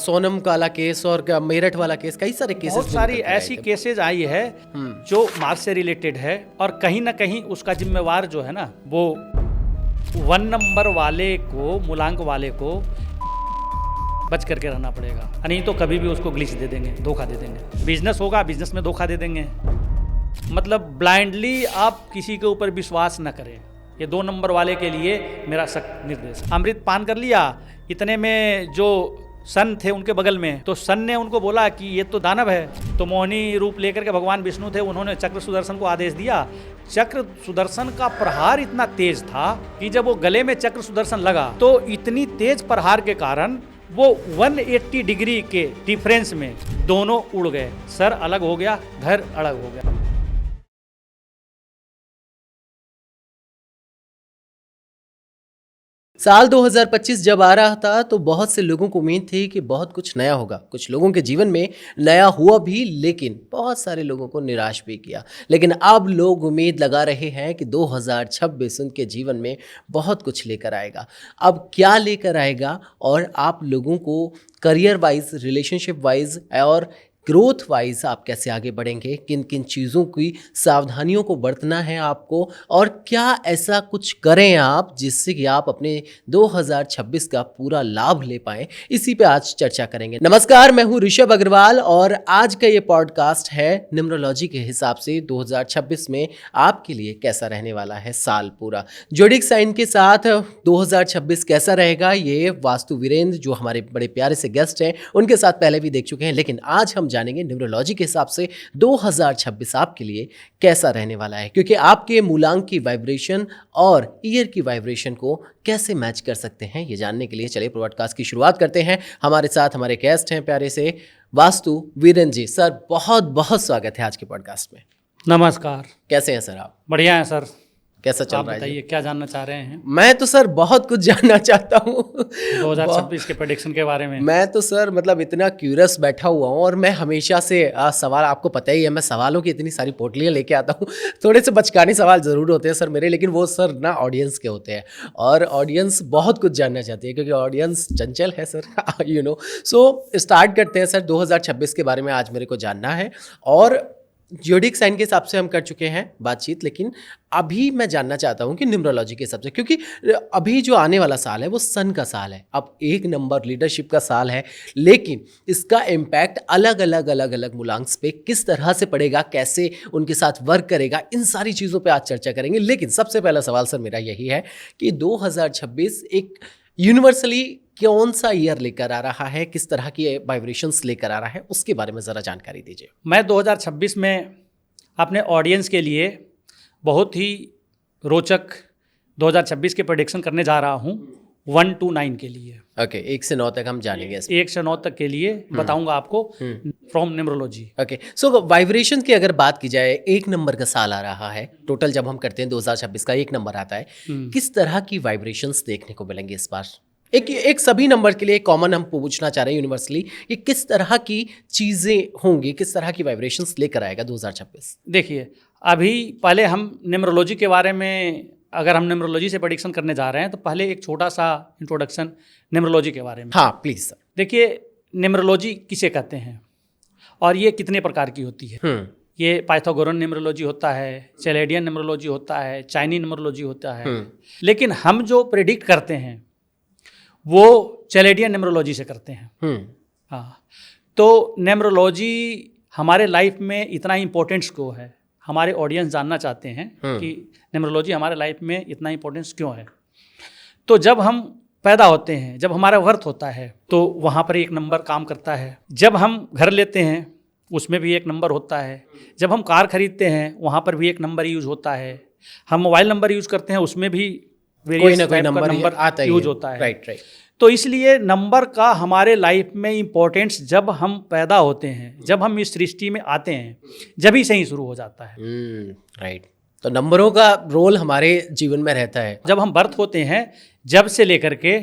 सोनम काला केस और मेरठ वाला केस, कई सारे केसेस बहुत सारी ऐसी केसेज आई है जो मार्क्स से रिलेटेड है, और कहीं ना कहीं उसका जिम्मेवार जो है ना, वो 1 नंबर वाले को, मूलांक वाले को बच करके रहना पड़ेगा, नहीं तो कभी भी उसको ग्लिच दे देंगे, धोखा दे देंगे। बिजनेस होगा, बिजनेस में धोखा दे देंगे। मतलब ब्लाइंडली आप किसी के ऊपर विश्वास न करें। ये 2 नंबर वाले के लिए मेरा सख्त निर्देश। अमृत पान कर लिया, इतने में जो सन थे उनके बगल में, तो सन ने उनको बोला कि ये तो दानव है। तो मोहिनी रूप लेकर के भगवान विष्णु थे, उन्होंने चक्र सुदर्शन को आदेश दिया। चक्र सुदर्शन का प्रहार इतना तेज था कि जब वो गले में चक्र सुदर्शन लगा तो इतनी तेज प्रहार के कारण वो 180 डिग्री के डिफरेंस में दोनों उड़ गए। सर अलग हो गया, घर अलग हो गया। साल 2025 जब आ रहा था तो बहुत से लोगों को उम्मीद थी कि बहुत कुछ नया होगा। कुछ लोगों के जीवन में नया हुआ भी, लेकिन बहुत सारे लोगों को निराश भी किया। लेकिन अब लोग उम्मीद लगा रहे हैं कि 2026 उनके जीवन में बहुत कुछ लेकर आएगा। अब क्या लेकर आएगा और आप लोगों को करियर वाइज, रिलेशनशिप वाइज और ग्रोथ वाइज आप कैसे आगे बढ़ेंगे, किन किन चीज़ों की सावधानियों को बरतना है आपको, और क्या ऐसा कुछ करें आप जिससे कि आप अपने 2026 का पूरा लाभ ले पाएं, इसी पे आज चर्चा करेंगे। नमस्कार, मैं हूं ऋषभ अग्रवाल और आज का ये पॉडकास्ट है न्यूमरोलॉजी के हिसाब से 2026 में आपके लिए कैसा रहने वाला है साल पूरा। जोडिक साइन के साथ 2026 कैसा रहेगा, ये वास्तु वीरेंद्र जो हमारे बड़े प्यारे से गेस्ट हैं उनके साथ पहले भी देख चुके हैं, लेकिन आज हम जानेंगे न्यूमरोलॉजी के हिसाब से 2026 आपके लिए कैसा रहने वाला है, क्योंकि आपके मूलांक की वाइब्रेशन और ईयर की वाइब्रेशन को कैसे मैच कर सकते हैं, ये जानने के लिए चलिए पॉडकास्ट की शुरुआत करते हैं। हमारे साथ हमारे गेस्ट हैं प्यारे से वास्तु वीरेंद्र जी। सर बहुत बहुत स्वागत है आज के पॉडकास्ट में। नमस्कार। कैसे हैं सर आप? बढ़िया है सर। कैसा चल रहा है? बताइए क्या जानना चाह रहे हैं? मैं तो सर बहुत कुछ जानना चाहता हूँ 2026 के प्रेडिक्शन के बारे में। मैं तो सर मतलब इतना क्यूरियस बैठा हुआ हूँ, और मैं हमेशा से सवाल, आपको पता ही है मैं सवालों की इतनी सारी पोटलियाँ लेके आता हूँ। थोड़े से बचकाने सवाल ज़रूर होते हैं सर मेरे, लेकिन वो सर ना ऑडियंस के होते हैं, और ऑडियंस बहुत कुछ जानना चाहती है क्योंकि ऑडियंस चंचल है sir you know. So start करते हैं सर। 2026 के बारे में आज मेरे को जानना है, और जोडिक साइन के हिसाब से हम कर चुके हैं बातचीत, लेकिन अभी मैं जानना चाहता हूं कि न्यूमरोलॉजी के हिसाब से, क्योंकि अभी जो आने वाला साल है वो सन का साल है। अब 1 नंबर लीडरशिप का साल है, लेकिन इसका इम्पैक्ट अलग अलग मूलांक पे किस तरह से पड़ेगा, कैसे उनके साथ वर्क करेगा, इन सारी चीज़ों पे आज चर्चा करेंगे। लेकिन सबसे पहला सवाल सर मेरा यही है कि 2026 एक यूनिवर्सली कौन सा ईयर लेकर आ रहा है, किस तरह की वाइब्रेशंस लेकर आ रहा है, उसके बारे में ज़रा जानकारी दीजिए। मैं 2026 में अपने ऑडियंस के लिए बहुत ही रोचक 2026 के प्रेडिक्शन करने जा रहा हूँ 1 to 9 के लिए। ओके, 1 से 9 तक हम जानेंगे। 1 से 9 तक के लिए बताऊंगा आपको from numerology. Okay, so vibration की अगर बात की जाए, 1 नंबर का साल आ रहा है, टोटल जब हम करते हैं 2026 का 1 नंबर आता है, किस तरह की वाइब्रेशंस देखने को मिलेंगे इस बार? एक सभी नंबर के लिए कॉमन हम पूछना चाह रहे हैं यूनिवर्सली, कि किस तरह की चीज़ें होंगी, किस तरह की वाइब्रेशंस लेकर आएगा 2026? देखिए, अभी पहले हम न्यूमरोलॉजी के बारे में, अगर हम न्यूमरोलॉजी से प्रेडिक्शन करने जा रहे हैं तो पहले एक छोटा सा इंट्रोडक्शन न्यूमरोलॉजी के बारे में। हाँ प्लीज़ सर। देखिए, न्यूमरोलॉजी किसे कहते हैं और ये कितने प्रकार की होती है। ये पाइथागोरन न्यूमरोलॉजी होता है, चैलेडियन न्यूमरोलॉजी होता है, चाइनीज न्यूमरोलॉजी होता है, लेकिन हम जो प्रेडिक्ट करते हैं वो चैलेडियन न्यूमरोलॉजी से करते हैं। हाँ, तो न्यूमरोलॉजी हमारे लाइफ में इतना इम्पोर्टेंस क्यों है, हमारे ऑडियंस जानना चाहते हैं कि न्यूमरोलॉजी हमारे लाइफ में इतना इम्पोर्टेंस क्यों है। तो जब हम पैदा होते हैं, जब हमारा बर्थ होता है, तो वहाँ पर एक नंबर काम करता है। जब हम घर लेते हैं उसमें भी एक नंबर होता है। जब हम कार खरीदते हैं वहाँ पर भी एक नंबर यूज होता है। हम मोबाइल नंबर यूज करते हैं उसमें भी कोई ना कोई नंबर आता है, यूज होता है। राइट। तो इसलिए नंबर का हमारे लाइफ में इम्पोर्टेंस जब हम पैदा होते हैं, जब हम इस सृष्टि में आते हैं, जब ही से ही शुरू हो जाता है। राइट। तो नंबरों का रोल हमारे जीवन में रहता है। जब हम बर्थ होते हैं, जब से लेकर के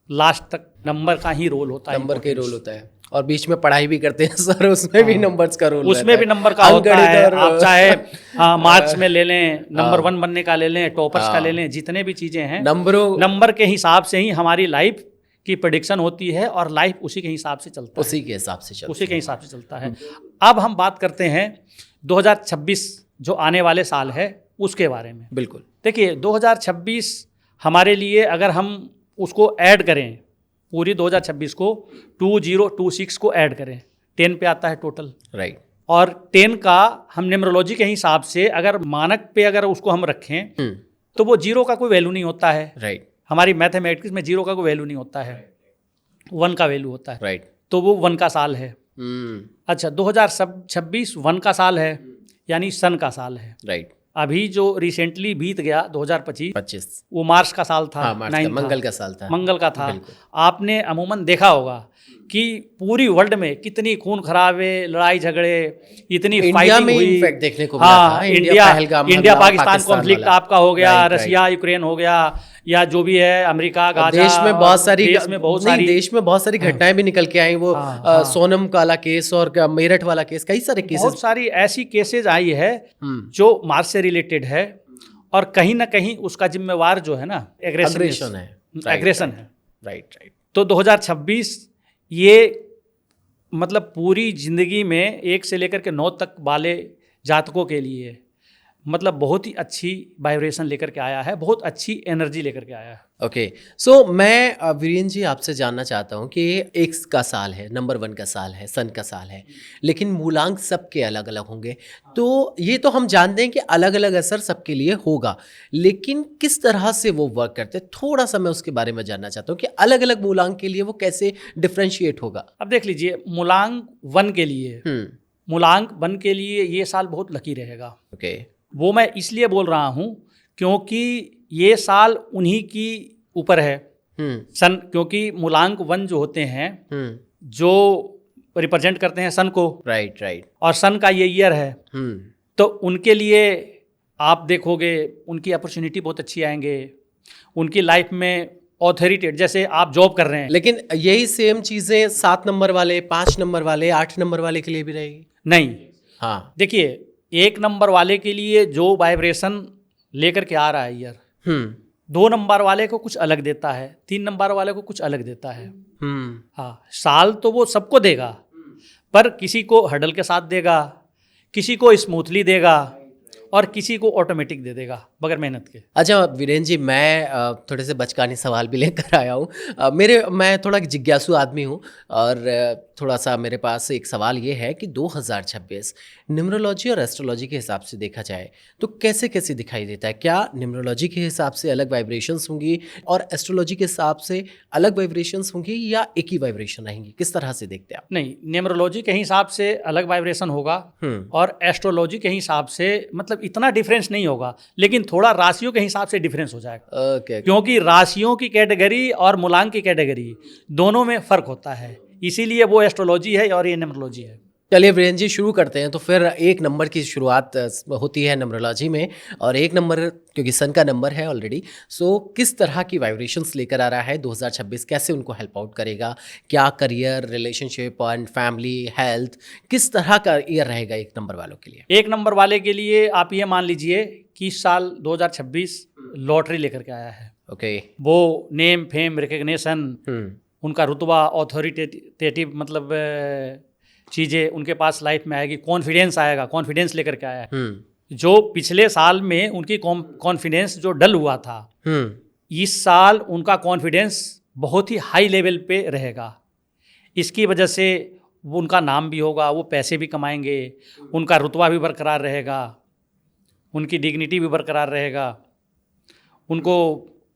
लास्ट तक नंबर का ही रोल होता है, नंबर का रोल होता है। और बीच में पढ़ाई भी करते हैं सर, उसमें भी नंबर्स का रोल, उसमें भी नंबर का होता है। आप चाहे मार्क्स में ले लें, नंबर 1 बनने का ले लें, टॉपर्स का ले लें, जितने भी चीजें हैं नंबर के हिसाब से ही हमारी लाइफ की प्रेडिक्शन होती है और लाइफ उसी के हिसाब से चलता है, उसी के हिसाब से चलता उसी के हिसाब से चलता है। अब हम बात करते हैं 2026 जो आने वाले साल है उसके बारे में। बिल्कुल। देखिए 2026 हमारे लिए अगर हम उसको ऐड करें, पूरी 2026 को 2026 को ऐड करें, 10 पे आता है टोटल, राइट। और 10 का हम न्यूमरोलॉजी के हिसाब से अगर मानक पे अगर उसको हम रखें तो वो 0 का कोई वैल्यू नहीं होता है। राइट। हमारी मैथमेटिक्स में 0 का कोई वैल्यू नहीं होता है, 1 का वैल्यू होता है। राइट। तो वो 1 का साल है। अच्छा 2026 1 का साल है, यानी सन का साल है। राइट। अभी जो रिसेंटली बीत गया 2025 वो मार्स का साल था। हाँ, मार्स का, मंगल का साल था। मंगल का था। आपने अमूमन देखा होगा कि पूरी वर्ल्ड में कितनी खून खराबे, लड़ाई झगड़े, इतनी फाइटिंग हुई। इनफैक्ट देखने को मिला हाँ, था। इंडिया पाकिस्तान कॉन्फ्लिक्ट आपका हो गया, राइट, रसिया यूक्रेन हो गया, या जो भी है अमेरिका गाजा। देश में बहुत सारी घटनाएं भी निकल के आई। वो सोनम वाला केस और मेरठ वाला केस, कई सारे केसेस, बहुत सारी ऐसी केसेज आई है जो मार्स से रिलेटेड है, और कहीं ना कहीं उसका जिम्मेवार जो है ना एग्रेशन है। राइट। तो 2026 ये मतलब पूरी जिंदगी में 1 से लेकर के 9 तक वाले जातकों के लिए मतलब बहुत ही अच्छी वाइब्रेशन लेकर के आया है, बहुत अच्छी एनर्जी लेकर के आया है। ओके, सो मैं वीरेंद्र जी आपसे जानना चाहता हूँ कि एक का साल है, नंबर 1 का साल है, सन का साल है, लेकिन मूलांक सबके अलग अलग होंगे। तो ये तो हम जानते हैं कि अलग अलग असर सबके लिए होगा, लेकिन किस तरह से वो वर्क करते हैं, थोड़ा सा मैं उसके बारे में जानना चाहता हूँ कि अलग अलग मूलांक के लिए वो कैसे डिफ्रेंशिएट होगा। अब देख लीजिए, मूलांक 1 के लिए ये साल बहुत लकी रहेगा। ओके। वो मैं इसलिए बोल रहा हूँ क्योंकि ये साल उन्हीं की ऊपर है सन, क्योंकि मूलांक 1 जो होते हैं जो रिप्रेजेंट करते हैं सन को। राइट। और सन का ये ईयर है, तो उनके लिए आप देखोगे उनकी अपॉर्चुनिटी बहुत अच्छी आएंगे, उनकी लाइफ में ऑथोरिटी, जैसे आप जॉब कर रहे हैं। लेकिन यही सेम चीज़ें 7 नंबर वाले, 5 नंबर वाले, 8 नंबर वाले के लिए भी रहेगी? नहीं। हाँ, देखिए 1 नंबर वाले के लिए जो वाइब्रेशन लेकर के आ रहा है ईयर, 2 नंबर वाले को कुछ अलग देता है, 3 नंबर वाले को कुछ अलग देता है। हाँ, साल तो वो सबको देगा, पर किसी को हर्डल के साथ देगा, किसी को स्मूथली देगा, और किसी को ऑटोमेटिक दे देगा बगैर मेहनत के। अच्छा वीरेंद्र जी, मैं थोड़े से बचकानी सवाल भी लेकर आया हूँ। मैं थोड़ा जिज्ञासु आदमी हूँ, और थोड़ा सा मेरे पास एक सवाल ये है कि 2026 न्यूमरोलॉजी और एस्ट्रोलॉजी के हिसाब से देखा जाए तो कैसे कैसे दिखाई देता है? क्या न्यूमरोलॉजी के हिसाब से अलग वाइब्रेशंस होंगी और एस्ट्रोलॉजी के हिसाब से अलग वाइब्रेशंस होंगी, या एक ही वाइब्रेशन रहेंगी? किस तरह से देखते हैं आप? नहीं, न्यूमरोलॉजी के हिसाब से अलग वाइब्रेशन होगा और एस्ट्रोलॉजी के हिसाब से मतलब इतना डिफरेंस नहीं होगा, लेकिन थोड़ा राशियों के हिसाब से डिफरेंस हो जाएगा। Okay. क्योंकि राशियों की कैटेगरी और मूलांक की कैटेगरी दोनों में फर्क होता है, इसीलिए वो एस्ट्रोलॉजी है और ये न्यूमरोलॉजी है। चलिए वीरेंद्र जी शुरू करते हैं। तो फिर 1 नंबर की शुरुआत होती है न्यूमरोलॉजी में, और 1 नंबर क्योंकि सन का नंबर है ऑलरेडी, सो किस तरह की वाइब्रेशंस लेकर आ रहा है 2026? कैसे उनको हेल्प आउट करेगा? क्या career, relationship and family, health, किस तरह का ईयर रहेगा 1 नंबर वालों के लिए? 1 नंबर वाले के लिए आप ये मान लीजिए कि इस साल 2026 लॉटरी लेकर के आया है। ओके। वो नेम, फेम, रिकग्निशन, उनका रुतबा, ऑथोरिटेटिव मतलब चीज़ें उनके पास लाइफ में आएगी, कॉन्फिडेंस आएगा, कॉन्फिडेंस लेकर के आया है। जो पिछले साल में उनकी कॉन्फिडेंस जो डल हुआ था, इस साल उनका कॉन्फिडेंस बहुत ही हाई लेवल पे रहेगा। इसकी वजह से उनका नाम भी होगा, वो पैसे भी कमाएंगे, उनका रुतबा भी बरकरार रहेगा, उनकी डिग्निटी भी बरकरार रहेगा, उनको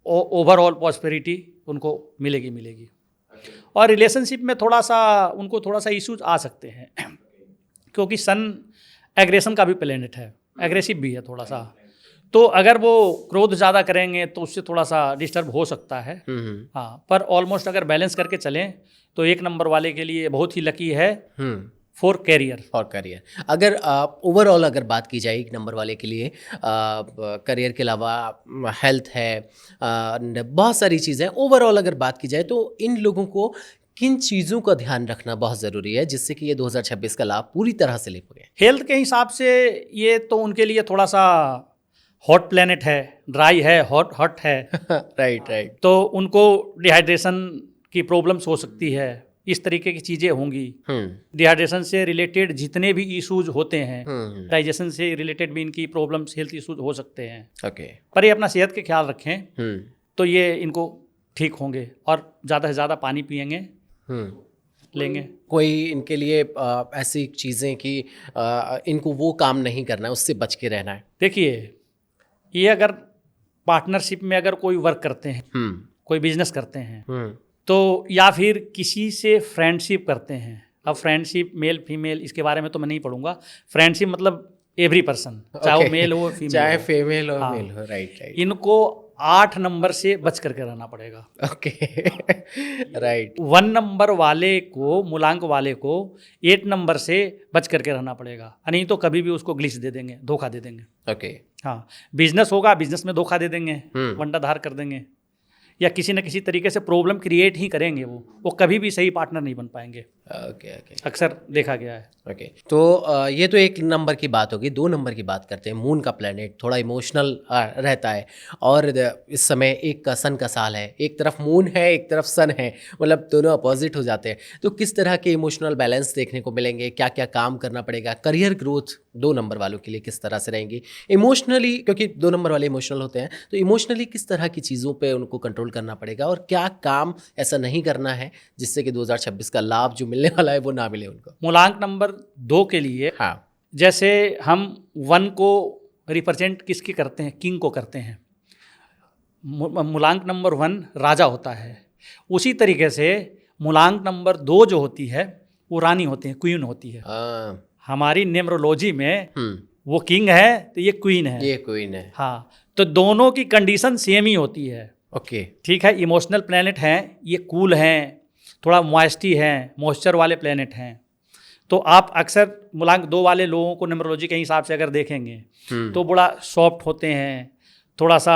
ओवरऑल प्रॉस्पेरिटी उनको मिलेगी। और रिलेशनशिप में उनको थोड़ा सा इश्यूज आ सकते हैं क्योंकि सन एग्रेशन का भी प्लेनेट है, एग्रेसिव भी है थोड़ा सा, तो अगर वो क्रोध ज़्यादा करेंगे तो उससे थोड़ा सा डिस्टर्ब हो सकता है। हाँ, पर ऑलमोस्ट अगर बैलेंस करके चलें तो 1 नंबर वाले के लिए बहुत ही लकी है फॉर करियर। अगर ओवरऑल अगर बात की जाए 1 नंबर वाले के लिए, करियर के अलावा हेल्थ है, बहुत सारी चीज़ें, ओवरऑल अगर बात की जाए तो इन लोगों को किन चीज़ों का ध्यान रखना बहुत ज़रूरी है जिससे कि ये 2026 का लाभ पूरी तरह से ले पाए? हेल्थ के हिसाब से ये तो उनके लिए थोड़ा सा हॉट प्लेनेट है, ड्राई है, हॉट है। राइट। तो उनको डिहाइड्रेशन की प्रॉब्लम्स हो सकती है, इस तरीके की चीज़ें होंगी। डिहाइड्रेशन से रिलेटेड जितने भी इश्यूज होते हैं, डाइजेशन से रिलेटेड भी इनकी प्रॉब्लम्स, हेल्थ इश्यूज हो सकते हैं। ओके। पर ये अपना सेहत के ख्याल रखें तो ये इनको ठीक होंगे, और ज़्यादा से ज़्यादा पानी पिएंगे, लेंगे। कोई इनके लिए ऐसी चीज़ें कि इनको वो काम नहीं करना है, उससे बच के रहना है? देखिए, ये अगर पार्टनरशिप में अगर कोई वर्क करते हैं, कोई बिजनेस करते हैं, तो या फिर किसी से फ्रेंडशिप करते हैं। अब फ्रेंडशिप मेल फीमेल इसके बारे में तो मैं नहीं पढ़ूंगा। फ्रेंडशिप मतलब एवरी पर्सन, चाहे वो मेल हो फीमेल, चाहे फीमेल हो मेल हो। राइट। इनको 8 नंबर से बच करके रहना पड़ेगा। ओके। राइट। 1 नंबर वाले को, मूलांक वाले को 8 नंबर से बच करके रहना पड़ेगा, नहीं तो कभी भी उसको ग्लिच दे देंगे, धोखा दे देंगे। ओके। हाँ, बिजनेस होगा, बिजनेस में धोखा दे देंगे, वंडाधार कर देंगे, या किसी न किसी तरीके से प्रॉब्लम क्रिएट ही करेंगे। वो कभी भी सही पार्टनर नहीं बन पाएंगे। ओके। अक्सर देखा गया है। ओके। तो ये तो 1 नंबर की बात होगी। 2 नंबर की बात करते हैं। मून का प्लैनेट थोड़ा इमोशनल रहता है, और इस समय एक का सन का साल है, एक तरफ मून है, एक तरफ सन है, मतलब दोनों अपोजिट हो जाते हैं। तो किस तरह के इमोशनल बैलेंस देखने को मिलेंगे, क्या क्या काम करना पड़ेगा? करियर ग्रोथ 2 नंबर वालों के लिए किस तरह से रहेंगी इमोशनली, क्योंकि 2 नंबर वाले इमोशनल होते हैं, तो इमोशनली किस तरह की चीज़ों पे उनको कंट्रोल करना पड़ेगा, और क्या काम ऐसा नहीं करना है जिससे कि 2026 का लाभ जो मिलने वाला है वो ना मिले उनको? मूलांक नंबर 2 के लिए, हाँ, जैसे हम 1 को रिप्रेजेंट किसकी करते हैं, किंग को करते हैं। मूलांक नंबर 1 राजा होता है। उसी तरीके से मूलांक नंबर 2 जो होती है वो रानी होती है, क्वीन होती है। हमारी न्यूमरोलॉजी में वो किंग है तो ये क्वीन है, ये क्वीन है। हाँ, तो दोनों की कंडीशन सेम ही होती है। ओके। ठीक है, इमोशनल प्लैनेट हैं, ये कूल हैं, थोड़ा मॉइस्टी है, मॉइस्चर वाले प्लैनेट हैं। तो आप अक्सर मूलांक 2 वाले लोगों को न्यूमरोलॉजी के हिसाब से अगर देखेंगे तो बड़ा सॉफ्ट होते हैं, थोड़ा सा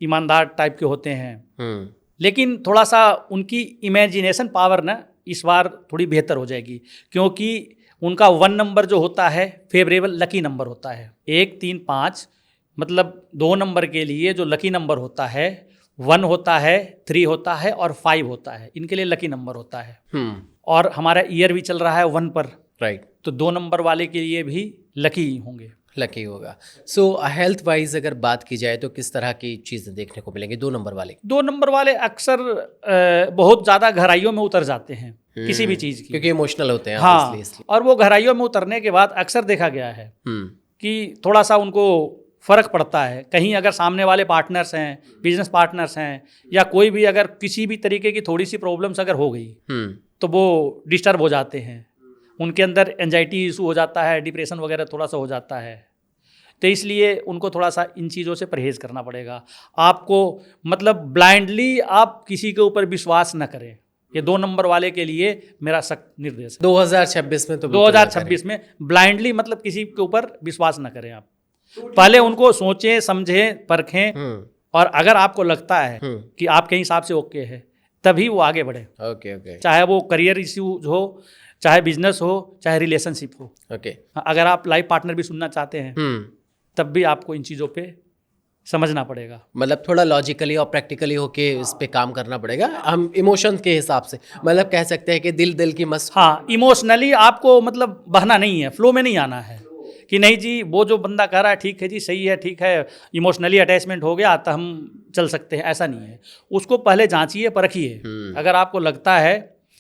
ईमानदार टाइप के होते हैं, लेकिन थोड़ा सा उनकी इमेजिनेशन पावर ना इस बार थोड़ी बेहतर हो जाएगी, क्योंकि उनका 1 नंबर जो होता है फेवरेबल लकी नंबर होता है। 1, 3, 5 मतलब 2 नंबर के लिए जो लकी नंबर होता है 1 होता है, 3 होता है और 5 होता है, इनके लिए लकी नंबर होता है। और हमारा ईयर भी चल रहा है 1 पर। राइट। तो 2 नंबर वाले के लिए भी लकी होंगे, लकी होगा। सो हेल्थ वाइज अगर बात की जाए तो किस तरह की चीज़ें देखने को मिलेंगी 2 नंबर वाले? 2 नंबर वाले अक्सर बहुत ज़्यादा गहराइयों में उतर जाते हैं किसी भी चीज़ की, क्योंकि इमोशनल होते हैं। हाँ, इसलिए। और वो गहराइयों में उतरने के बाद अक्सर देखा गया है कि थोड़ा सा उनको फ़र्क पड़ता है। कहीं अगर सामने वाले पार्टनर्स हैं, बिजनेस पार्टनर्स हैं, या कोई भी अगर किसी भी तरीके की थोड़ी सी प्रॉब्लम्स अगर हो गई तो वो डिस्टर्ब हो जाते हैं, उनके अंदर एंजाइटी इशू हो जाता है, डिप्रेशन वगैरह थोड़ा सा हो जाता है। तो इसलिए उनको थोड़ा सा इन चीज़ों से परहेज़ करना पड़ेगा। आपको मतलब ब्लाइंडली आप किसी के ऊपर विश्वास न करें, ये 2 नंबर वाले के लिए मेरा सख्त निर्देश है। 2026 में तो 2026 में ब्लाइंडली मतलब किसी के ऊपर विश्वास न करें आप। पहले उनको सोचें, समझें, परखें, और अगर आपको लगता है कि आपके हिसाब से ओके है तभी वो आगे बढ़े। ओके। चाहे वो करियर इश्यूज हो, चाहे बिजनेस हो, चाहे रिलेशनशिप हो। ओके। अगर आप लाइफ पार्टनर भी सुनना चाहते हैं तब भी आपको इन चीज़ों पे समझना पड़ेगा। मतलब थोड़ा लॉजिकली और प्रैक्टिकली होके इस पे काम करना पड़ेगा। हम इमोशन के हिसाब से मतलब कह सकते हैं कि दिल की मस्त। हाँ, इमोशनली आपको मतलब बहना नहीं है, फ्लो में नहीं आना है कि नहीं जी वो जो बंदा कह रहा है ठीक है जी, सही है, ठीक है, इमोशनली अटैचमेंट हो गया तो हम चल सकते हैं, ऐसा नहीं है। उसको पहले जांचिए, परखिए। अगर आपको लगता है,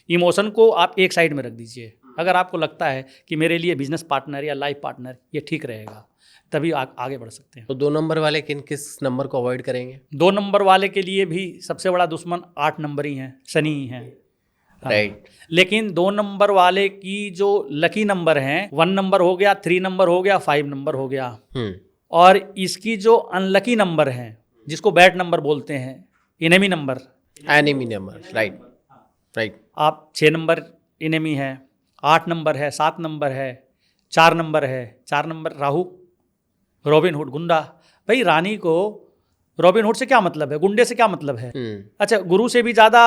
इमोशन को आप एक साइड में रख दीजिए। अगर आपको लगता है कि मेरे लिए बिजनेस पार्टनर या लाइफ पार्टनर ये ठीक रहेगा तभी आगे बढ़ सकते हैं। तो 2 नंबर वाले किस नंबर को अवॉइड करेंगे? 2 नंबर वाले के लिए भी सबसे बड़ा दुश्मन 8 नंबर ही हैं, शनि ही हैं। राइट। लेकिन 2 नंबर वाले की जो लकी नंबर हैं 1 नंबर हो गया, 3 नंबर हो गया, 5 नंबर हो गया, और इसकी जो अनलकी नंबर हैं जिसको बैड नंबर बोलते हैं, एनिमी नंबर। राइट। आप 6 नंबर एनिमी है, 8 नंबर है, 7 नंबर है, 4 नंबर है। 4 नंबर राहु, रॉबिनहुड, गुंडा। भाई रानी को रॉबिनहुड से क्या मतलब है, गुंडे से क्या मतलब है? अच्छा, गुरु से भी ज़्यादा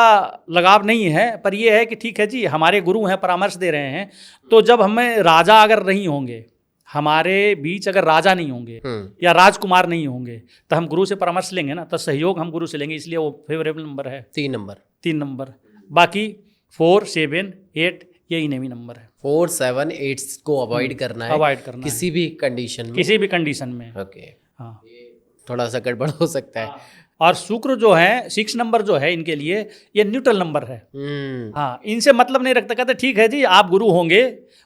लगाव नहीं है, पर ये है कि ठीक है जी, हमारे गुरु हैं, परामर्श दे रहे हैं, तो जब हमें राजा अगर नहीं होंगे, हमारे बीच अगर राजा नहीं होंगे या राजकुमार नहीं होंगे तो हम गुरु से परामर्श लेंगे ना, तो सहयोग हम गुरु से लेंगे, इसलिए वो फेवरेबल नंबर है 3 नंबर। बाकी 4, 7, 8 ये इनेमी नंबर है। 4, 7, 8 को अवॉइड करना है, अवॉइड करना है किसी भी कंडीशन में। किसी भी कंडीशन में। ओके, हाँ, थोड़ा सा गड़बड़ हो सकता है। और शुक्र जो है 6 नंबर जो है इनके लिए ये न्यूट्रल नंबर है। हाँ, इनसे मतलब नहीं रखता, कहते ठीक है जी आप गुरु होंगे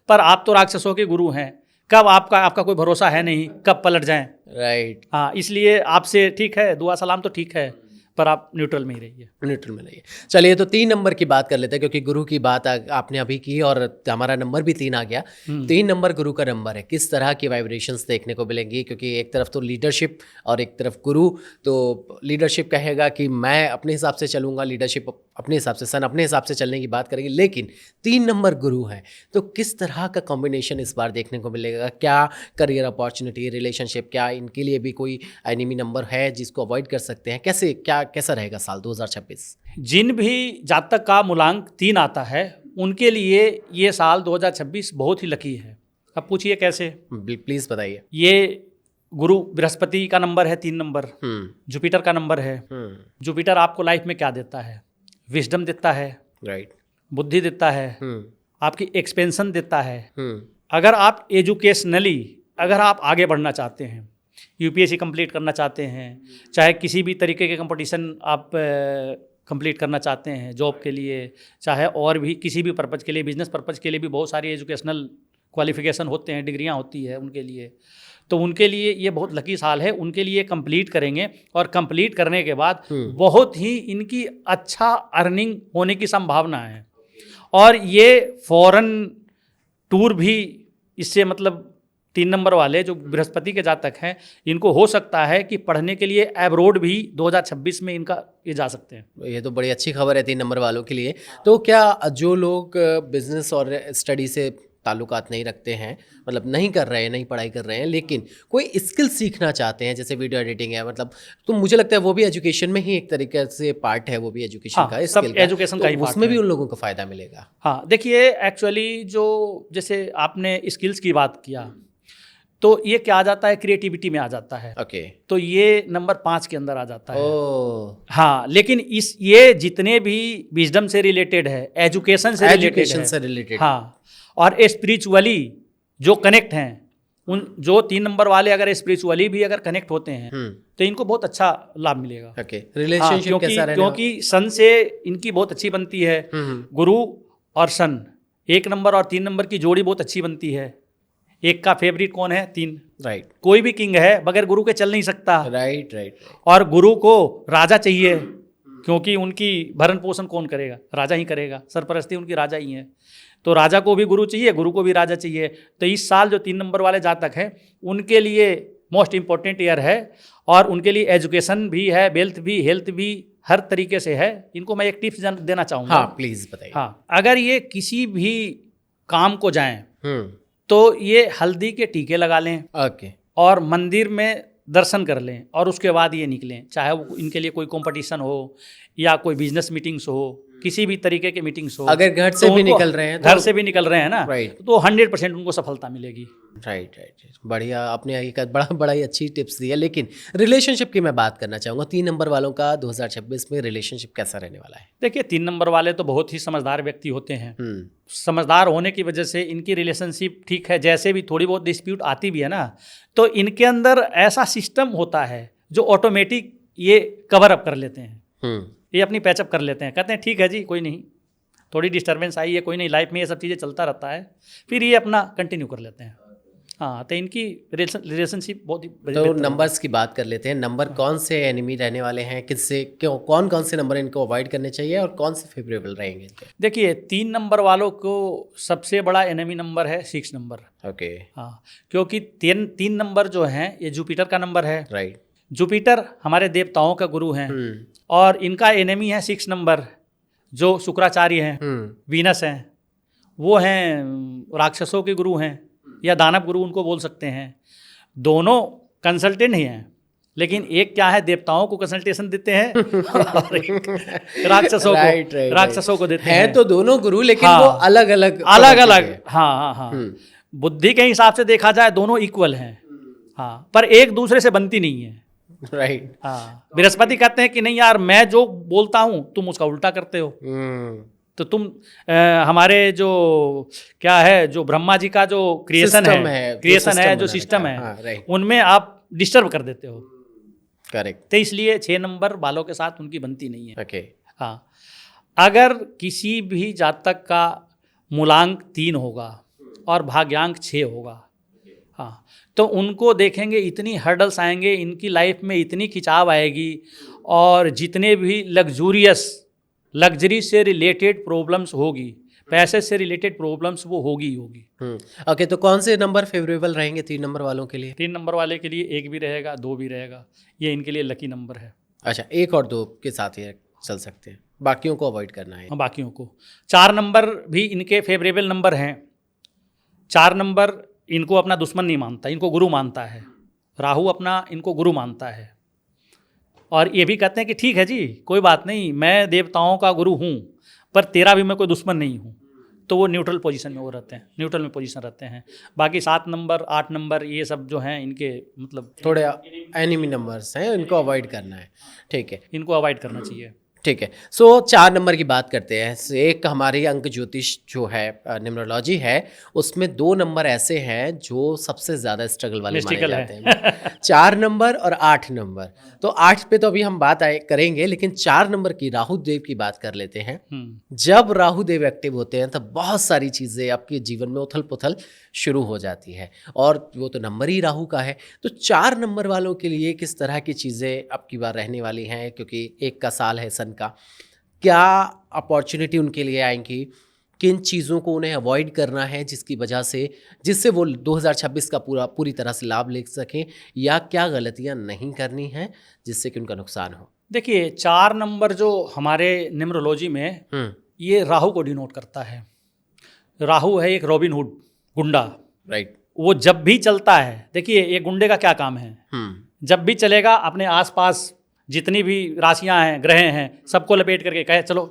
पर आप तो राक्षसों के गुरु हैं, कब आपका कोई भरोसा है नहीं, कब पलट जाएं। राइट। हाँ, इसलिए आपसे ठीक है दुआ सलाम तो ठीक है पर आप न्यूट्रल में ही रहिए। न्यूट्रल में रहिए। चलिए तो 3 नंबर की बात कर लेते हैं, क्योंकि गुरु की बात आपने अभी की और हमारा नंबर भी 3 आ गया। 3 नंबर गुरु का नंबर है, किस तरह की वाइब्रेशंस देखने को मिलेंगी? क्योंकि एक तरफ तो लीडरशिप और एक तरफ गुरु। तो लीडरशिप कहेगा कि मैं अपने हिसाब से चलूंगा, लीडरशिप अपने हिसाब से, सन अपने हिसाब से चलने की बात करेगी, लेकिन 3 नंबर गुरु है तो किस तरह का कॉम्बिनेशन इस बार देखने को मिलेगा? क्या करियर अपॉर्चुनिटी, रिलेशनशिप, क्या इनके लिए भी कोई एनिमी नंबर है जिसको अवॉइड कर सकते हैं? कैसा रहेगा साल 2026? जिन भी जातक का मूलांक 3 आता है उनके लिए ये साल 2026 बहुत ही लकी है। अब पूछिए कैसे? प्लीज बताइए। ये गुरु बृहस्पति का नंबर है 3 नंबर, जुपिटर का नंबर है। जुपिटर आपको लाइफ में क्या देता है? विजडम देता है, राइट, बुद्धि देता है, आपकी एक्सपेंशन देता है। अगर आप एजुकेशनली अगर आप आगे बढ़ना चाहते हैं, यूपीएससी कंप्लीट करना चाहते हैं, चाहे किसी भी तरीके के कंपटीशन आप कंप्लीट करना चाहते हैं जॉब के लिए, चाहे और भी किसी भी पर्पज़ के लिए, बिजनेस पर्पज़ के लिए भी बहुत सारी एजुकेशनल क्वालिफिकेशन होते हैं, डिग्रियां होती है उनके लिए, तो उनके लिए ये बहुत लकी साल है। उनके लिए कंप्लीट करेंगे और कंप्लीट करने के बाद बहुत ही इनकी अच्छा अर्निंग होने की संभावना है। और ये फॉरेन टूर भी इससे मतलब 3 नंबर वाले जो बृहस्पति के जातक हैं इनको हो सकता है कि पढ़ने के लिए एब्रोड भी 2026 में इनका ये जा सकते हैं। ये तो बड़ी अच्छी खबर है 3 नंबर वालों के लिए। तो क्या जो लोग बिजनेस और स्टडी से ताल्लुकात नहीं रखते हैं, मतलब नहीं कर रहे हैं, नहीं पढ़ाई कर रहे हैं, लेकिन कोई स्किल सीखना चाहते हैं, जैसे वीडियो एडिटिंग है, मतलब तो मुझे लगता है वो भी एजुकेशन में ही एक तरीके से पार्ट है, वो भी एजुकेशन का, सब एजुकेशन का ही पार्ट है, उसमें भी उन लोगों को फ़ायदा मिलेगा। हाँ, देखिए एक्चुअली जो जैसे आपने स्किल्स की बात किया तो ये क्या आ जाता है, क्रिएटिविटी में आ जाता है। ओके, तो ये नंबर 5 के अंदर आ जाता है। हाँ, लेकिन ये जितने भी विजडम से रिलेटेड है, एजुकेशन से रिलेटेड, हाँ, और स्पिरिचुअली जो कनेक्ट हैं, उन जो 3 नंबर वाले अगर स्पिरिचुअली भी अगर कनेक्ट होते हैं तो इनको बहुत अच्छा लाभ मिलेगा। ओके, रिलेशनशिप कैसा रहेगा? क्योंकि सन से इनकी बहुत अच्छी बनती है। गुरु और सन 1 नंबर और 3 नंबर की जोड़ी बहुत अच्छी बनती है। एक का फेवरेट कौन है? 3, राइट। कोई भी किंग है बगैर गुरु के चल नहीं सकता। राइट। और गुरु को राजा चाहिए, क्योंकि उनकी भरण पोषण कौन करेगा? राजा ही करेगा, सरपरस्ती उनकी राजा ही है। तो राजा को भी गुरु चाहिए, गुरु को भी राजा चाहिए। तो इस साल जो 3 नंबर वाले जातक हैं उनके लिए मोस्ट इम्पॉर्टेंट ईयर है, और उनके लिए एजुकेशन भी है, वेल्थ भी, हेल्थ भी, हर तरीके से है। इनको मैं एक टिप्स देना चाहूँगा। हाँ, प्लीज़ बताइए। हाँ, अगर ये किसी भी काम को जाएं तो ये हल्दी के टीके लगा लें, ओके, और मंदिर में दर्शन कर लें और उसके बाद ये निकलें। चाहे वो इनके लिए कोई कंपटीशन हो या कोई बिजनेस मीटिंग्स हो, किसी भी तरीके के मीटिंग्स हो, अगर घर से भी निकल रहे हैं, घर से भी निकल रहे हैं ना, राइट, तो 100% उनको सफलता मिलेगी। राइट। बढ़िया, आपने एक बड़ा ही अच्छी टिप्स दी है। लेकिन रिलेशनशिप की मैं बात करना चाहूँगा, 3 नंबर वालों का 2026 में रिलेशनशिप कैसा रहने वाला है? देखिए 3 नंबर वाले तो बहुत ही समझदार व्यक्ति होते हैं। समझदार होने की वजह से इनकी रिलेशनशिप ठीक है। जैसे भी थोड़ी बहुत डिस्प्यूट आती भी है ना, तो इनके अंदर ऐसा सिस्टम होता है जो ऑटोमेटिक ये कवर अप कर लेते हैं, ये अपनी पैचअप कर लेते हैं। कहते हैं ठीक है जी, कोई नहीं, थोड़ी डिस्टर्बेंस आई है, कोई नहीं, लाइफ में ये सब चीज़ें चलता रहता है, फिर ये अपना कंटिन्यू कर लेते हैं। हाँ, तो इनकी रिलेशनशिप बहुत ही। तो नंबर्स की बात कर लेते हैं। नंबर कौन से एनिमी रहने वाले हैं, किससे, क्यों, कौन से नंबर इनको अवॉइड करने चाहिए और कौन से फेवरेबल रहेंगे? देखिए 3 नंबर वालों को सबसे बड़ा एनिमी नंबर है 6 नंबर। ओके, हाँ, क्योंकि 3 नंबर जो हैं ये जुपिटर का नंबर है। राइट। जुपिटर हमारे देवताओं का गुरु हैं, और इनका एनिमी है 6 नंबर जो शुक्राचार्य हैं, वीनस हैं। वो हैं राक्षसों के गुरु हैं, या दानव गुरु उनको बोल सकते हैं। दोनों कंसल्टेंट ही हैं, लेकिन एक क्या है, देवताओं को कंसल्टेशन देते हैं और एक राक्षसों को देते हैं। तो दोनों गुरु, लेकिन हाँ, वो अलग अलग। हाँ। बुद्धि के हिसाब से देखा जाए दोनों इक्वल हैं, हाँ, पर एक दूसरे से बनती नहीं है। राइट। हाँ, बृहस्पति कहते हैं कि नहीं यार, मैं जो बोलता हूँ तुम उसका उल्टा करते हो। तो तुम हमारे जो क्या है, जो ब्रह्मा जी का जो क्रिएशन है, जो सिस्टम है, उनमें आप डिस्टर्ब कर देते हो। करेक्ट। तो इसलिए 6 नंबर वालों के साथ उनकी बनती नहीं है। ओके। हाँ, अगर किसी भी जातक का मूलांक 3 होगा और भाग्यांक 6 होगा, हाँ, तो उनको देखेंगे इतनी हर्डल्स आएंगे, इनकी लाइफ में इतनी खिंचाव आएगी, और जितने भी लग्जरी से रिलेटेड प्रॉब्लम्स होगी, पैसे से रिलेटेड प्रॉब्लम्स वो होगी ही होगी। ओके, तो कौन से नंबर फेवरेबल रहेंगे 3 नंबर वालों के लिए? 3 नंबर वाले के लिए 1 भी रहेगा, 2 भी रहेगा, ये इनके लिए लकी नंबर है। अच्छा, 1 और 2 के साथ ही चल सकते हैं, बाकियों को अवॉइड करना है। हाँ, बाकियों को। 4 नंबर भी इनके फेवरेबल नंबर हैं। 4 नंबर इनको अपना दुश्मन नहीं मानता, इनको गुरु मानता है। राहु अपना इनको गुरु मानता है, और ये भी कहते हैं कि ठीक है जी, कोई बात नहीं, मैं देवताओं का गुरु हूँ, पर तेरा भी मैं कोई दुश्मन नहीं हूँ। तो वो न्यूट्रल पोजीशन में वो रहते हैं, न्यूट्रल में पोजीशन रहते हैं। बाकी 7 नंबर 8 नंबर ये सब जो हैं, इनके मतलब थोड़े एनिमी नंबर्स हैं, इनको अवॉइड करना है। ठीक है, इनको अवॉइड करना चाहिए। ठीक है। सो 4 नंबर की बात करते हैं। एक हमारी अंक ज्योतिष जो है, न्यूमरोलॉजी है, उसमें 2 नंबर ऐसे हैं जो सबसे ज़्यादा स्ट्रगल वाले माने जाते हैं। 4 नंबर और 8 नंबर। तो 8 पे तो अभी हम बात करेंगे, लेकिन 4 नंबर की राहु देव की बात कर लेते हैं। जब राहु देव एक्टिव होते हैं तब बहुत सारी चीज़ें आपके जीवन में उथल पुथल शुरू हो जाती है, और वो तो नंबर ही राहु का है। तो 4 नंबर वालों के लिए किस तरह की चीज़ें अब की बार रहने वाली हैं, क्योंकि 1 का साल है सन का, क्या अपॉर्चुनिटी उनके लिए आएंगी, किन चीज़ों को उन्हें अवॉइड करना है जिससे वो 2026 का पूरी तरह से लाभ ले सकें, या क्या गलतियां नहीं करनी हैं जिससे कि उनका नुकसान हो? देखिए, 4 नंबर जो हमारे न्यूमरोलॉजी में ये राहु को डिनोट करता है। राहु है एक रॉबिन हुड गुंडा, राइट। वो जब भी चलता है, देखिए ये गुंडे का क्या काम है, जब भी चलेगा अपने आसपास जितनी भी राशियां हैं, ग्रह हैं, सबको लपेट करके कहे चलो,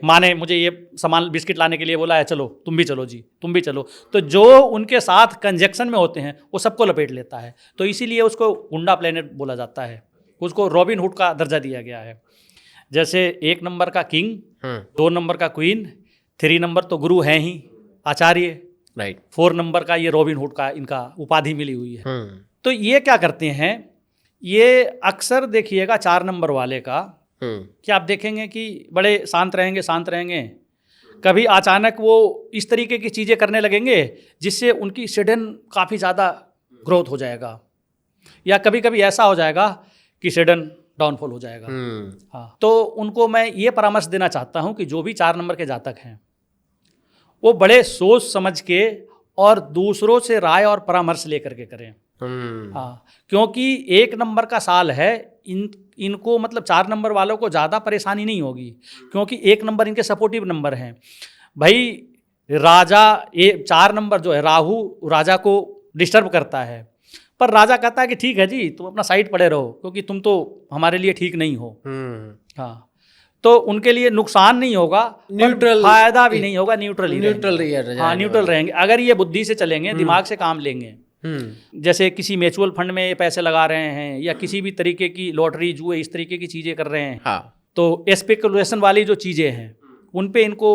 माने मुझे ये सामान बिस्किट लाने के लिए बोला है, चलो तुम भी चलो जी, तुम भी चलो। तो जो उनके साथ कंजक्शन में होते हैं वो सबको लपेट लेता है, तो इसीलिए उसको गुंडा प्लेनेट बोला जाता है, उसको रॉबिन हुड का दर्जा दिया गया है। जैसे 1 नंबर का किंग, 2 नंबर का क्वीन, 3 नंबर तो गुरु हैं ही, आचार्य, राइट। 4 नंबर का ये रॉबिन हुड का इनका उपाधि मिली हुई है। तो ये क्या करते हैं, ये अक्सर देखिएगा 4 नंबर वाले का, कि आप देखेंगे कि बड़े शांत रहेंगे, कभी अचानक वो इस तरीके की चीज़ें करने लगेंगे जिससे उनकी सडन काफ़ी ज़्यादा ग्रोथ हो जाएगा, या कभी कभी ऐसा हो जाएगा कि सडन डाउनफॉल हो जाएगा। हाँ, तो उनको मैं ये परामर्श देना चाहता हूँ कि जो भी 4 नंबर के जातक हैं वो बड़े सोच समझ के और दूसरों से राय और परामर्श लेकर के करें। हाँ, क्योंकि 1 नंबर का साल है, इनको मतलब 4 नंबर वालों को ज़्यादा परेशानी नहीं होगी, क्योंकि 1 नंबर इनके सपोर्टिव नंबर हैं। भाई राजा, ये 4 नंबर जो है, राहु राजा को डिस्टर्ब करता है, पर राजा कहता है कि ठीक है जी, तुम अपना साइड पड़े रहो, क्योंकि तुम तो हमारे लिए ठीक नहीं हो। हाँ, तो उनके लिए नुकसान नहीं होगा, न्यूट्रल, फायदा भी नहीं होगा, न्यूट्रल रहेंगे अगर ये बुद्धि से चलेंगे, दिमाग से काम लेंगे। जैसे किसी म्यूचुअल फंड में ये पैसे लगा रहे हैं, या किसी भी तरीके की लॉटरी जुए इस तरीके की चीज़ें कर रहे हैं, हाँ, तो स्पेकुलेशन वाली जो चीज़ें हैं उन पे इनको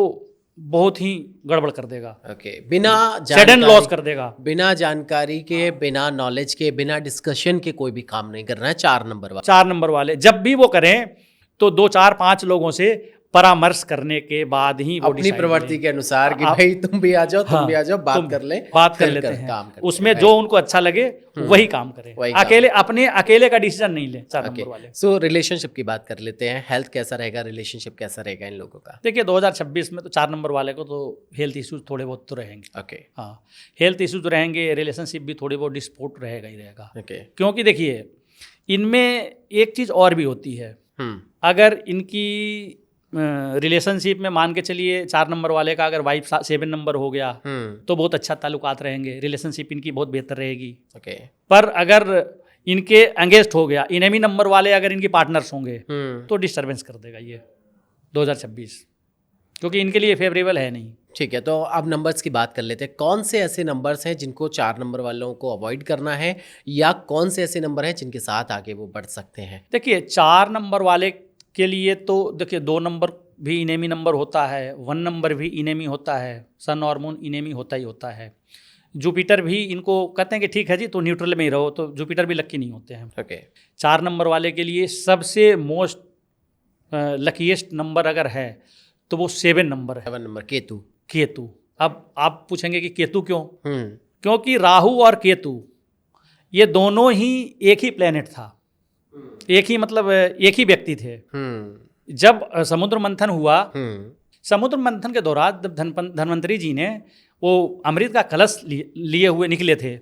बहुत ही गड़बड़ कर देगा। ओके, बिना सडन लॉस कर देगा, बिना जानकारी के, बिना नॉलेज के, बिना डिस्कशन के कोई भी काम नहीं करना है 4 नंबर वाले। 4 नंबर वाले जब भी वो करें तो 2 4 5 लोगों से परामर्श करने के बाद ही वो अपनी प्रवृत्ति के अनुसार कि भाई तुम भी आ जाओ, तुम भी आ जाओ, बात कर लेते हैं, काम उसमें जो उनको अच्छा लगे वही काम करें, अकेले का डिसीजन नहीं ले 4 नंबर वाले। सो रिलेशनशिप की बात कर लेते हैं, हेल्थ कैसा रहेगा, रिलेशनशिप कैसा रहेगा इन लोगों का? देखिए 2026 में तो 4 नंबर वाले को तो हेल्थ इश्यूज थोड़े बहुत तो रहेंगे। ओके, हाँ, हेल्थ इश्यूज रहेंगे, रिलेशनशिप भी थोड़ी बहुत डिस्प्यूट रहेगा ही रहेगा। ओके, क्योंकि देखिए इनमें एक चीज़ और भी होती है, अगर इनकी रिलेशनशिप में मान के चलिए 4 नंबर वाले का अगर वाइफ 7 नंबर हो गया तो बहुत अच्छा ताल्लुकात रहेंगे, रिलेशनशिप इनकी बहुत बेहतर रहेगी। ओके, पर अगर इनके अगेंस्ट हो गया, इनेमी नंबर वाले अगर इनके पार्टनर्स होंगे तो डिस्टर्बेंस कर देगा ये 2026, क्योंकि इनके लिए फेवरेबल है नहीं। ठीक है, तो अब नंबर्स की बात कर लेते हैं। कौन से ऐसे नंबर्स हैं जिनको 4 नंबर वालों को अवॉइड करना है, या कौन से ऐसे नंबर हैं जिनके साथ आगे वो बढ़ सकते हैं? देखिए 4 नंबर वाले के लिए तो देखिए 2 नंबर भी इनेमी नंबर होता है, 1 नंबर भी इनेमी होता है, सन और मून इनेमी होता ही होता है। जुपिटर भी इनको कहते हैं कि ठीक है जी तो न्यूट्रल में ही रहो, तो जुपिटर भी लकी नहीं होते हैं। ओके। 4 नंबर वाले के लिए सबसे मोस्ट लकीएस्ट नंबर अगर है तो वो 7 नंबर है, 7 नंबर केतु। केतु। अब आप पूछेंगे कि केतु क्यों? हम्म। क्योंकि राहु और केतु ये दोनों ही एक ही प्लेनेट था, एक ही मतलब एक ही व्यक्ति थे। जब समुद्र मंथन हुआ, समुद्र मंथन के दौरान जब धन्वंतरी जी ने वो अमृत का कलश लिए हुए निकले थे,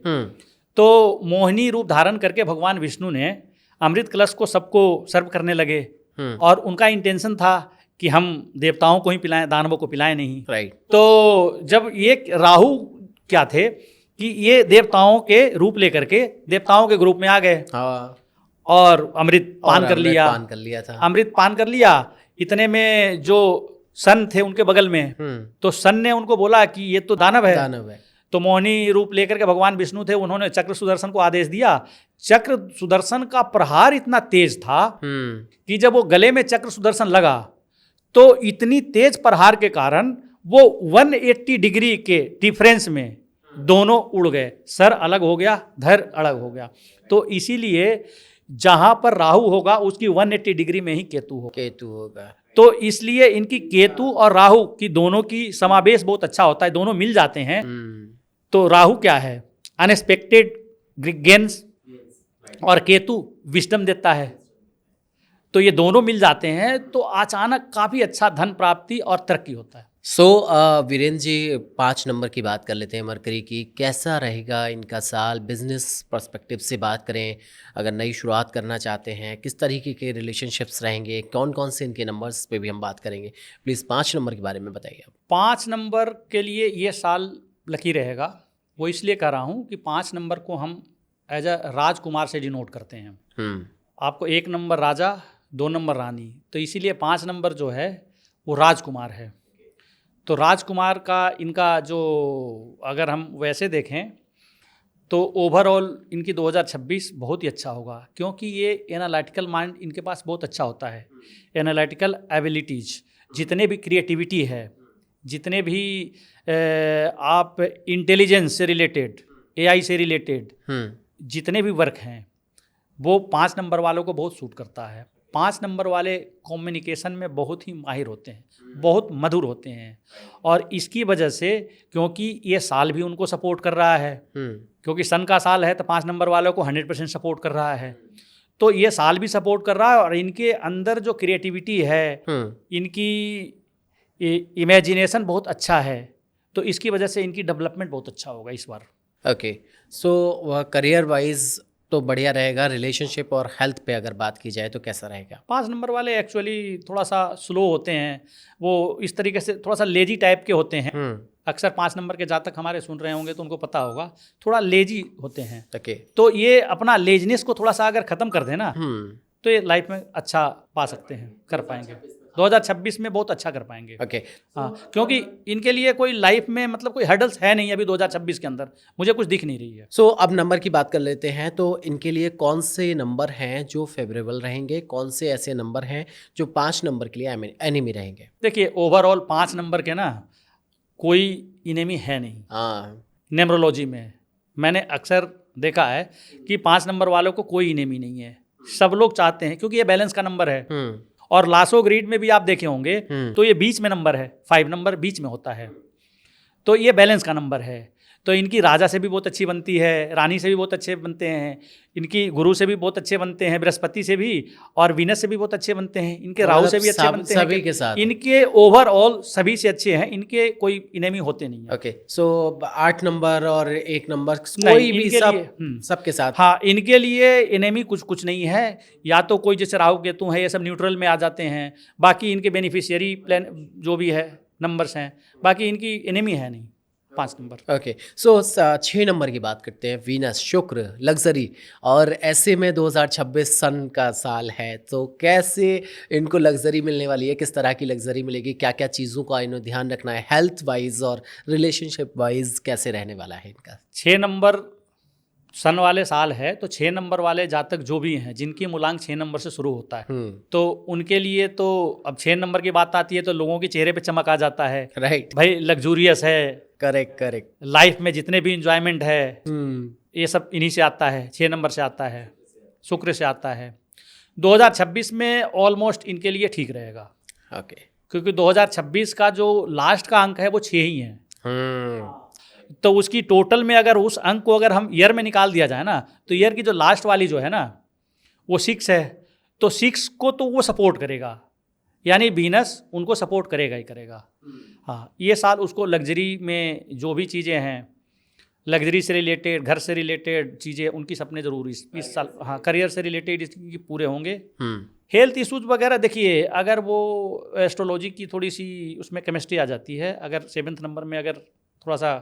तो मोहिनी रूप धारण करके भगवान विष्णु ने अमृत कलश को सबको सर्व करने लगे, और उनका इंटेंशन था कि हम देवताओं को ही पिलाएं, दानवों को पिलाएं नहीं। राइट। तो जब ये राहु क्या थे कि ये देवताओं के रूप लेकर के देवताओं के ग्रुप में आ गए, हाँ। और अमृत पान कर लिया, अमृत पान कर लिया। इतने में जो सन थे उनके बगल में, तो सन ने उनको बोला कि ये तो दानव है। तो मोहिनी रूप लेकर के भगवान विष्णु थे, उन्होंने चक्र सुदर्शन को आदेश दिया। चक्र सुदर्शन का प्रहार इतना तेज था कि जब वो गले में चक्र सुदर्शन लगा तो इतनी तेज प्रहार के कारण वो 180 डिग्री के डिफरेंस में दोनों उड़ गए, सर अलग हो गया, धड़ अलग हो गया। तो इसीलिए जहां पर राहु होगा उसकी 180 डिग्री में ही केतु होगा। तो इसलिए इनकी केतु और राहु की दोनों की समावेश बहुत अच्छा होता है, दोनों मिल जाते हैं। तो राहु क्या है? अनएक्सपेक्टेड गेन्स, और केतु विजडम देता है। तो ये दोनों मिल जाते हैं तो अचानक काफ़ी अच्छा धन प्राप्ति और तरक्की होता है। सो वीरेंद्र जी, 5 नंबर की बात कर लेते हैं, मरकरी की। कैसा रहेगा इनका साल? बिजनेस पर्सपेक्टिव से बात करें, अगर नई शुरुआत करना चाहते हैं, किस तरीके के रिलेशनशिप्स रहेंगे, कौन कौन से इनके नंबर्स पे भी हम बात करेंगे। प्लीज़ 5 नंबर के बारे में बताइए आप। 5 नंबर के लिए ये साल लकी रहेगा। वो इसलिए कह रहा हूँ कि 5 नंबर को हम एज अ राजकुमार से डिनोट करते हैं। आपको 1 नंबर राजा, 2 नंबर रानी, तो इसीलिए 5 नंबर जो है वो राजकुमार है। तो राजकुमार का इनका जो अगर हम वैसे देखें तो ओवरऑल इनकी 2026 बहुत ही अच्छा होगा, क्योंकि ये एनालिटिकल माइंड इनके पास बहुत अच्छा होता है। एनालिटिकल एबिलिटीज़, जितने भी क्रिएटिविटी है, जितने भी आप इंटेलिजेंस से रिलेटेड, एआई से रिलेटेड जितने भी वर्क हैं, वो 5 नंबर वालों को बहुत सूट करता है। 5 नंबर वाले कम्युनिकेशन में बहुत ही माहिर होते हैं, बहुत मधुर होते हैं, और इसकी वजह से क्योंकि ये साल भी उनको सपोर्ट कर रहा है, क्योंकि सन का साल है तो 5 नंबर वालों को 100% सपोर्ट कर रहा है। तो ये साल भी सपोर्ट कर रहा है, और इनके अंदर जो क्रिएटिविटी है, इनकी इमेजिनेशन बहुत अच्छा है, तो इसकी वजह से इनकी डेवलपमेंट बहुत अच्छा होगा इस बार। ओके। सो करियर वाइज तो बढ़िया रहेगा। रिलेशनशिप और हेल्थ पे अगर बात की जाए तो कैसा रहेगा? 5 नंबर वाले एक्चुअली थोड़ा सा स्लो होते हैं, वो इस तरीके से थोड़ा सा लेजी टाइप के होते हैं। अक्सर 5 नंबर के जातक हमारे सुन रहे होंगे तो उनको पता होगा, थोड़ा लेजी होते हैं। ओके। तो ये अपना लेजीनेस को थोड़ा सा अगर ख़त्म कर देना तो ये लाइफ में अच्छा पा सकते हैं, कर पाएंगे। 2026 में बहुत अच्छा कर पाएंगे। ओके। हाँ, क्योंकि इनके लिए कोई लाइफ में मतलब कोई हर्डल्स है नहीं अभी 2026 के अंदर, मुझे कुछ दिख नहीं रही है। सो अब नंबर की बात कर लेते हैं। तो इनके लिए कौन से नंबर हैं जो फेवरेबल रहेंगे, कौन से ऐसे नंबर हैं जो 5 नंबर के लिए एनिमी रहेंगे? देखिए ओवरऑल 5 नंबर के ना कोई इनेमी है नहीं। न्यूमरोलॉजी में मैंने अक्सर देखा है कि 5 नंबर वालों को कोई इनेमी नहीं है। सब लोग चाहते हैं, क्योंकि ये बैलेंस का नंबर है, और लासो ग्रीड में भी आप देखे होंगे तो ये बीच में नंबर है, 5 नंबर बीच में होता है, तो ये बैलेंस का नंबर है। तो इनकी राजा से भी बहुत अच्छी बनती है, रानी से भी बहुत अच्छे बनते हैं, इनकी गुरु से भी बहुत अच्छे बनते हैं, बृहस्पति से भी, और वीनस से भी बहुत अच्छे बनते हैं, इनके राहु से भी अच्छे बनते हैं, सभी के साथ इनके ओवरऑल सभी से अच्छे हैं, इनके कोई इनेमी होते नहीं है। ओके। सो 8 नंबर और 1 नंबर कोई भी सबके साथ। हाँ, इनके लिए इनेमी कुछ नहीं है। या तो कोई जैसे राहु केतु है, ये सब न्यूट्रल में आ जाते हैं, बाकी इनके बेनिफिशियरी प्लान जो भी है नंबर्स हैं, बाकी इनकी इनेमी है नहीं। 5 नंबर। ओके, सो 6 नंबर की बात करते हैं, वीनस, शुक्र, लग्जरी। और ऐसे में 2026 सन का साल है, तो कैसे इनको लग्जरी मिलने वाली है, किस तरह की लग्जरी मिलेगी, क्या क्या चीज़ों का इन्हें ध्यान रखना है, हेल्थ वाइज और रिलेशनशिप वाइज कैसे रहने वाला है इनका? 6 नंबर सन वाले साल है, तो 6 नंबर वाले जातक जो भी हैं, जिनकी मूलांक 6 नंबर से शुरू होता है, तो उनके लिए तो अब 6 नंबर की बात आती है तो लोगों के चेहरे पे चमक आ जाता है। राइट, भाई लग्जूरियस है, करेक्ट करेक्ट। लाइफ में जितने भी इंजॉयमेंट है ये सब इन्हीं से आता है, 6 नंबर से आता है, शुक्र से आता है। 2026 में ऑलमोस्ट इनके लिए ठीक रहेगा। ओके, क्योंकि 2026 का जो लास्ट का अंक है वो 6 ही है। तो उसकी टोटल में अगर उस अंक को अगर हम ईयर में निकाल दिया जाए ना, तो ईयर की जो लास्ट वाली जो है ना वो 6 है, तो 6 को तो वो सपोर्ट करेगा, यानी वीनस उनको सपोर्ट करेगा ही करेगा। हाँ, ये साल उसको लग्जरी में जो भी चीज़ें हैं, लग्जरी से रिलेटेड, घर से रिलेटेड चीज़ें, उनकी सपने ज़रूर इस साल, हाँ, करियर से रिलेटेड इसकी पूरे होंगे। हेल्थ इश्यूज वगैरह देखिए, अगर वो एस्ट्रोलॉजी की थोड़ी सी उसमें केमिस्ट्री आ जाती है, अगर 7th नंबर में अगर थोड़ा सा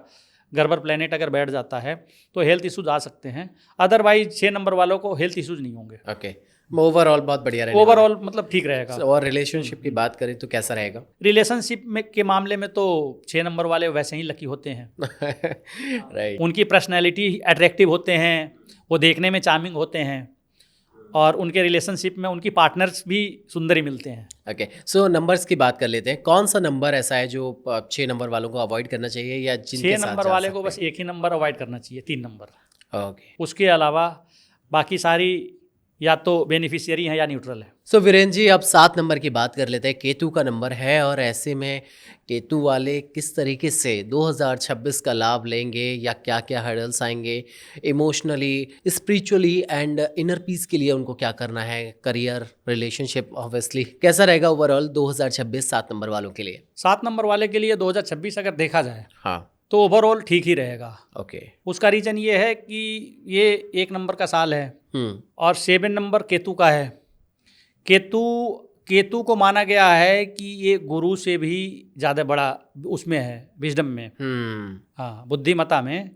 गड़बड़ प्लेनेट अगर बैठ जाता है तो हेल्थ इश्यूज आ सकते हैं। अदरवाइज 6 नंबर वालों को हेल्थ इश्यूज नहीं होंगे। ओके, ओवरऑल बहुत बढ़िया रहेगा, ओवरऑल मतलब ठीक रहेगा। और रिलेशनशिप की बात करें तो कैसा रहेगा? रिलेशनशिप में के मामले में तो 6 नंबर वाले वैसे ही लकी होते हैं। राइट, उनकी पर्सनैलिटी अट्रैक्टिव होते हैं, वो देखने में चार्मिंग होते हैं, और उनके रिलेशनशिप में उनकी पार्टनर्स भी सुंदर ही मिलते हैं। ओके, सो नंबर्स की बात कर लेते हैं। कौन सा नंबर ऐसा है जो 6 नंबर वालों को अवॉइड करना चाहिए, या जिनके 6 साथ नंबर जा वाले को सकते बस एक ही नंबर अवॉइड करना चाहिए, 3 नंबर। हैं? ओके, उसके अलावा बाकी सारी या तो बेनिफिशियरी हैं या न्यूट्रल है। सो वीरेन जी, अब 7 नंबर की बात कर लेते हैं। केतु का नंबर है, और ऐसे में केतु वाले किस तरीके से 2026 का लाभ लेंगे, या क्या क्या हर्डल्स आएंगे emotionally, spiritually and inner peace के लिए उनको क्या करना है, करियर, रिलेशनशिप, ऑब्वियसली कैसा रहेगा ओवरऑल 2026 7 नंबर वालों के लिए? 7 नंबर वाले के लिए 2026 अगर देखा जाए हाँ, तो ओवरऑल ठीक ही रहेगा। ओके, उसका रीज़न ये है कि ये 1 नंबर का साल है, और 7 नंबर केतु का है। केतु को माना गया है कि ये गुरु से भी ज़्यादा बड़ा उसमें है, विजडम में, हाँ, बुद्धिमत्ता में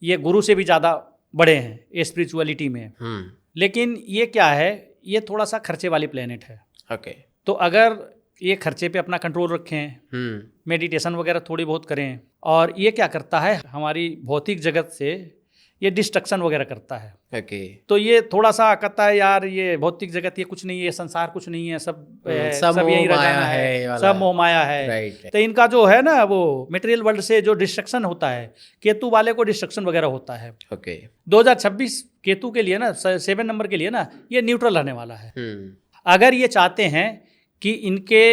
ये गुरु से भी ज़्यादा बड़े हैं स्पिरिचुअलिटी में। लेकिन ये क्या है, ये थोड़ा सा खर्चे वाली प्लेनेट है। ओके, तो अगर ये खर्चे पे अपना कंट्रोल रखें, मेडिटेशन वगैरह थोड़ी बहुत करें, और ये क्या करता है, हमारी भौतिक जगत से ये डिस्ट्रक्शन वगैरह करता है। ओके, तो ये थोड़ा सा कहता है यार ये भौतिक जगत ये कुछ नहीं है, संसार कुछ नहीं है, सब यहीं रह जाना है, सब मोह माया है। राइट, तो इनका जो है ना वो मटेरियल वर्ल्ड से जो डिस्ट्रक्शन होता है, केतु वाले को डिस्ट्रक्शन वगैरह होता है। ओके, 2026 केतु के लिए ना, 7 नंबर के लिए ना, ये न्यूट्रल रहने वाला है। अगर ये चाहते हैं कि इनके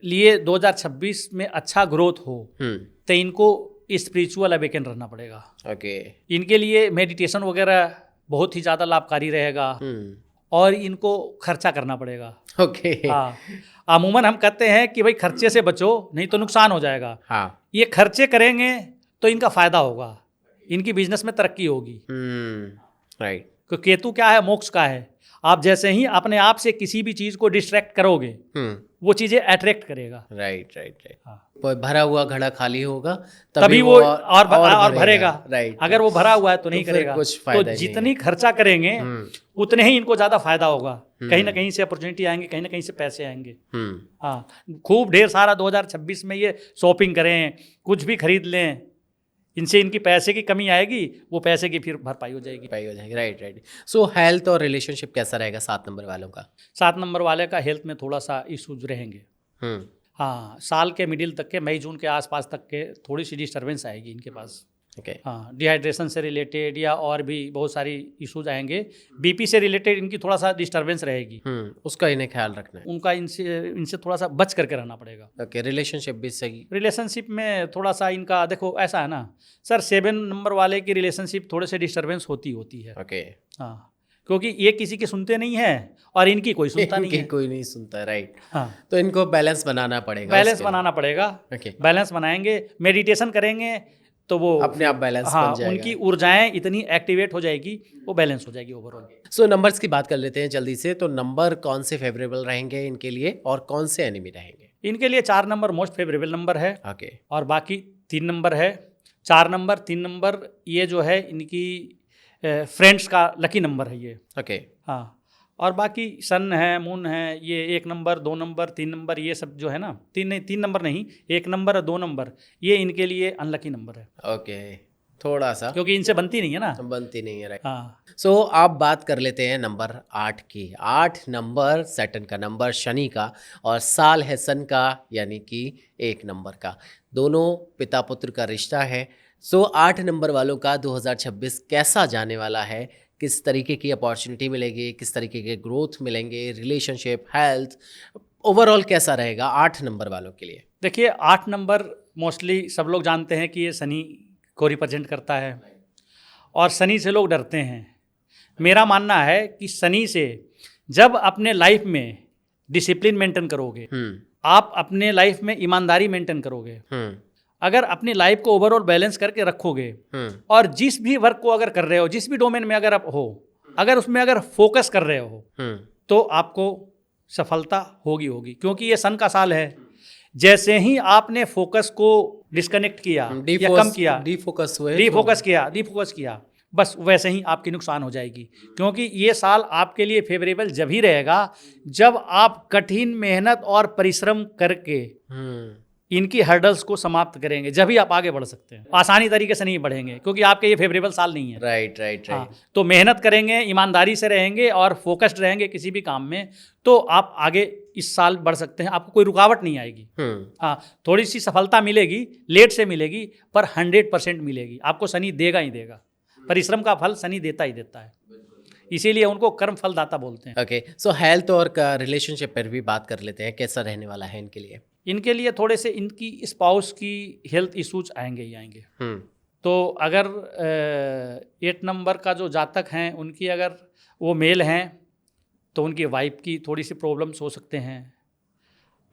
लिए 2026 में अच्छा ग्रोथ हो, तो इनको स्पिरिचुअल अवेकन रहना पड़ेगा। ओके, इनके लिए मेडिटेशन वगैरह बहुत ही ज़्यादा लाभकारी रहेगा, और इनको खर्चा करना पड़ेगा। ओके, हाँ, अमूमन हम कहते हैं कि भाई खर्चे से बचो नहीं तो नुकसान हो जाएगा। हाँ, ये खर्चे करेंगे तो इनका फायदा होगा, इनकी बिजनेस में तरक्की होगी। राइट, क्योंकि केतु क्या है, मोक्ष का है। आप जैसे ही अपने आप से किसी भी चीज़ को डिस्ट्रैक्ट करोगे, वो चीज़ें अट्रैक्ट करेगा। राइट राइट राइट, हाँ, भरा हुआ घड़ा खाली होगा तभी वो और भरेगा। राइट, अगर वो भरा हुआ है तो नहीं फिर करेगा। कुछ तो फायदा जितनी खर्चा करेंगे उतने ही इनको ज़्यादा फायदा होगा। कहीं ना कहीं से अपॉर्चुनिटी आएंगे, कहीं ना कहीं से पैसे आएंगे। हाँ, खूब ढेर सारा 2026 में ये शॉपिंग करें, कुछ भी खरीद लें, इनसे इनकी पैसे की कमी आएगी, वो पैसे की फिर भरपाई हो जाएगी। Right right. सो हेल्थ और रिलेशनशिप कैसा रहेगा 7 नंबर वालों का? 7 नंबर वाले का हेल्थ में थोड़ा सा इश्यूज रहेंगे। हाँ, साल के मिडिल तक के, मई जून के आसपास तक के थोड़ी सी डिस्टर्बेंस आएगी इनके पास। ओके, हाँ, डिहाइड्रेशन से रिलेटेड या और भी बहुत सारी इश्यूज आएंगे। बीपी से रिलेटेड इनकी थोड़ा सा डिस्टर्बेंस रहेगी, उसका इन्हें ख्याल रखना है। उनका इनसे थोड़ा सा बच करके रहना पड़ेगा। ओके, रिलेशनशिप भी सही। रिलेशनशिप में थोड़ा सा इनका देखो ऐसा है ना सर, 7 नंबर वाले की रिलेशनशिप थोड़े से डिस्टर्बेंस होती है। ओके, हाँ, क्योंकि ये किसी के सुनते नहीं है और इनकी कोई सुनता नहीं है। कोई नहीं सुनता, राइट। हाँ, तो इनको बैलेंस बनाना पड़ेगा। बैलेंस बनाना पड़ेगा। ओके, बैलेंस बनाएंगे, मेडिटेशन करेंगे तो वो अपने आप बैलेंस हाँ, बन जाएगा। उनकी ऊर्जाएं इतनी एक्टिवेट हो जाएगी, वो बैलेंस हो जाएगी ओवरऑल। सो नंबर्स की बात कर लेते हैं जल्दी से। तो नंबर कौन से फेवरेबल रहेंगे इनके लिए, और कौन से एनिमी रहेंगे? इनके लिए 4 नंबर मोस्ट फेवरेबल नंबर है, ओके, और बाकी 3 नंबर है, 4 नंबर 3 नंबर ये जो है इनकी फ्रेंड्स का लकी नंबर है ये। ओके। हाँ, और बाकी सन है, मून है, ये 1 नंबर 2 नंबर 3 नंबर ये सब जो है ना, 3 नंबर नहीं, 1 नंबर और 2 नंबर ये इनके लिए अनलकी नंबर है। ओके, थोड़ा सा क्योंकि इनसे बनती नहीं है ना। बनती नहीं है, राइट। हाँ, सो आप बात कर लेते हैं नंबर 8 की। 8 नंबर सैटर्न का नंबर, शनि का, और साल है सन का, यानी कि 1 नंबर का। दोनों पिता पुत्र का रिश्ता है। सो 8 नंबर वालों का 2026 कैसा जाने वाला है, किस तरीके की अपॉर्चुनिटी मिलेगी, किस तरीके के ग्रोथ मिलेंगे, रिलेशनशिप, हेल्थ, ओवरऑल कैसा रहेगा 8 नंबर वालों के लिए? देखिए 8 नंबर मोस्टली सब लोग जानते हैं कि ये शनि को रिप्रेजेंट करता है और शनि से लोग डरते हैं। मेरा मानना है कि शनि से जब अपने लाइफ में डिसिप्लिन मेंटेन करोगे, आप अपने लाइफ में ईमानदारी मेंटेन करोगे, अगर अपनी लाइफ को ओवरऑल बैलेंस करके रखोगे और जिस भी वर्क को अगर कर रहे हो, जिस भी डोमेन में अगर आप हो, अगर उसमें अगर फोकस कर रहे हो तो आपको सफलता होगी। क्योंकि ये सन का साल है। जैसे ही आपने फोकस को डिस्कनेक्ट किया या कम किया, डिफोकस किया, बस वैसे ही आपकी नुकसान हो जाएगी। क्योंकि ये साल आपके लिए फेवरेबल जब ही रहेगा जब आप कठिन मेहनत और परिश्रम करके इनकी हर्डल्स को समाप्त करेंगे, जब ही आप आगे बढ़ सकते हैं। आसानी तरीके से नहीं बढ़ेंगे क्योंकि आपके ये फेवरेबल साल नहीं है। राइट। हाँ, तो मेहनत करेंगे, ईमानदारी से रहेंगे और फोकस्ड रहेंगे किसी भी काम में, तो आप आगे इस साल बढ़ सकते हैं। आपको कोई रुकावट नहीं आएगी। हाँ, थोड़ी सी सफलता मिलेगी, लेट से मिलेगी, पर 100% मिलेगी। आपको शनि देगा ही देगा। परिश्रम का फल शनि देता ही देता है, इसीलिए उनको कर्म फलदाता बोलते हैं। ओके, सो हेल्थ और रिलेशनशिप पर भी बात कर लेते हैं, कैसा रहने वाला है इनके लिए? इनके लिए थोड़े से इनकी स्पाउस की हेल्थ इश्यूज आएंगे ही आएंगे। तो अगर 8 नंबर का जो जातक हैं उनकी अगर वो मेल हैं तो उनकी वाइफ की थोड़ी सी प्रॉब्लम्स हो सकते हैं।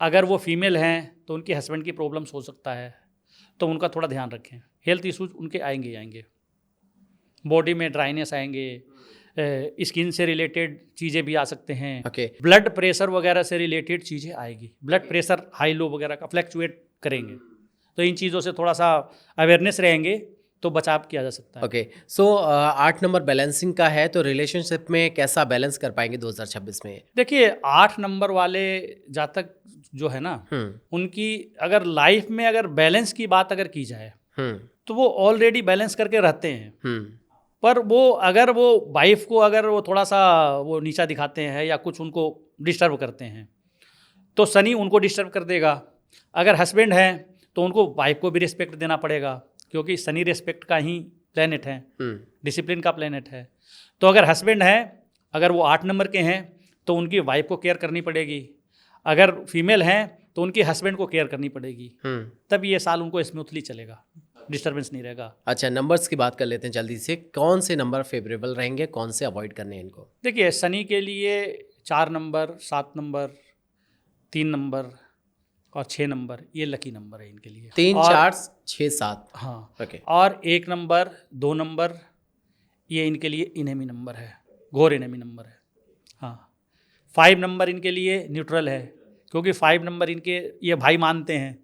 अगर वो फीमेल हैं तो उनके हस्बैंड की प्रॉब्लम्स हो सकता है, तो उनका थोड़ा ध्यान रखें। हेल्थ इश्यूज उनके आएंगे ही आएंगे। बॉडी में ड्राइनेस आएंगे, स्किन से रिलेटेड चीज़ें भी आ सकते हैं। ब्लड प्रेशर वगैरह से रिलेटेड चीज़ें आएगी। ब्लड प्रेशर हाई लो वगैरह का फ्लैक्चुएट करेंगे, तो इन चीज़ों से थोड़ा सा अवेयरनेस रहेंगे तो बचाव किया जा सकता है। ओके, सो 8 नंबर बैलेंसिंग का है, तो रिलेशनशिप में कैसा बैलेंस कर पाएंगे 2026 में? देखिए 8 नंबर वाले जातक जो है ना, उनकी अगर लाइफ में अगर बैलेंस की बात अगर की जाए तो वो ऑलरेडी बैलेंस करके रहते हैं। पर वो अगर वो वाइफ को अगर वो थोड़ा सा वो नीचा दिखाते हैं या कुछ उनको डिस्टर्ब करते हैं तो शनि उनको डिस्टर्ब कर देगा। अगर हस्बैंड हैं तो उनको वाइफ को भी रिस्पेक्ट देना पड़ेगा, क्योंकि शनि रिस्पेक्ट का ही प्लेनेट है, डिसिप्लिन का प्लेनेट है। तो अगर हस्बैंड हैं, अगर वो 8 नंबर के हैं तो उनकी वाइफ को केयर करनी पड़ेगी। अगर फीमेल हैं तो उनकी हस्बैंड को केयर करनी पड़ेगी। तब ये साल उनको स्मूथली चलेगा, डिस्टर्बेंस नहीं रहेगा। अच्छा, नंबर्स की बात कर लेते हैं जल्दी से। कौन से नंबर फेवरेबल रहेंगे, कौन से अवॉइड करने हैं इनको? देखिए शनि के लिए 4 नंबर, 7 नंबर, 3 नंबर और 6 नंबर ये लकी नंबर है इनके लिए। 3, 4, 6, 7। हाँ, ओके। और 1 नंबर, 2 नंबर ये इनके लिए इनेमी नंबर है, घोर इनेमी नंबर है। हाँ, 5 नंबर इनके लिए न्यूट्रल है, क्योंकि 5 नंबर इनके ये भाई मानते हैं,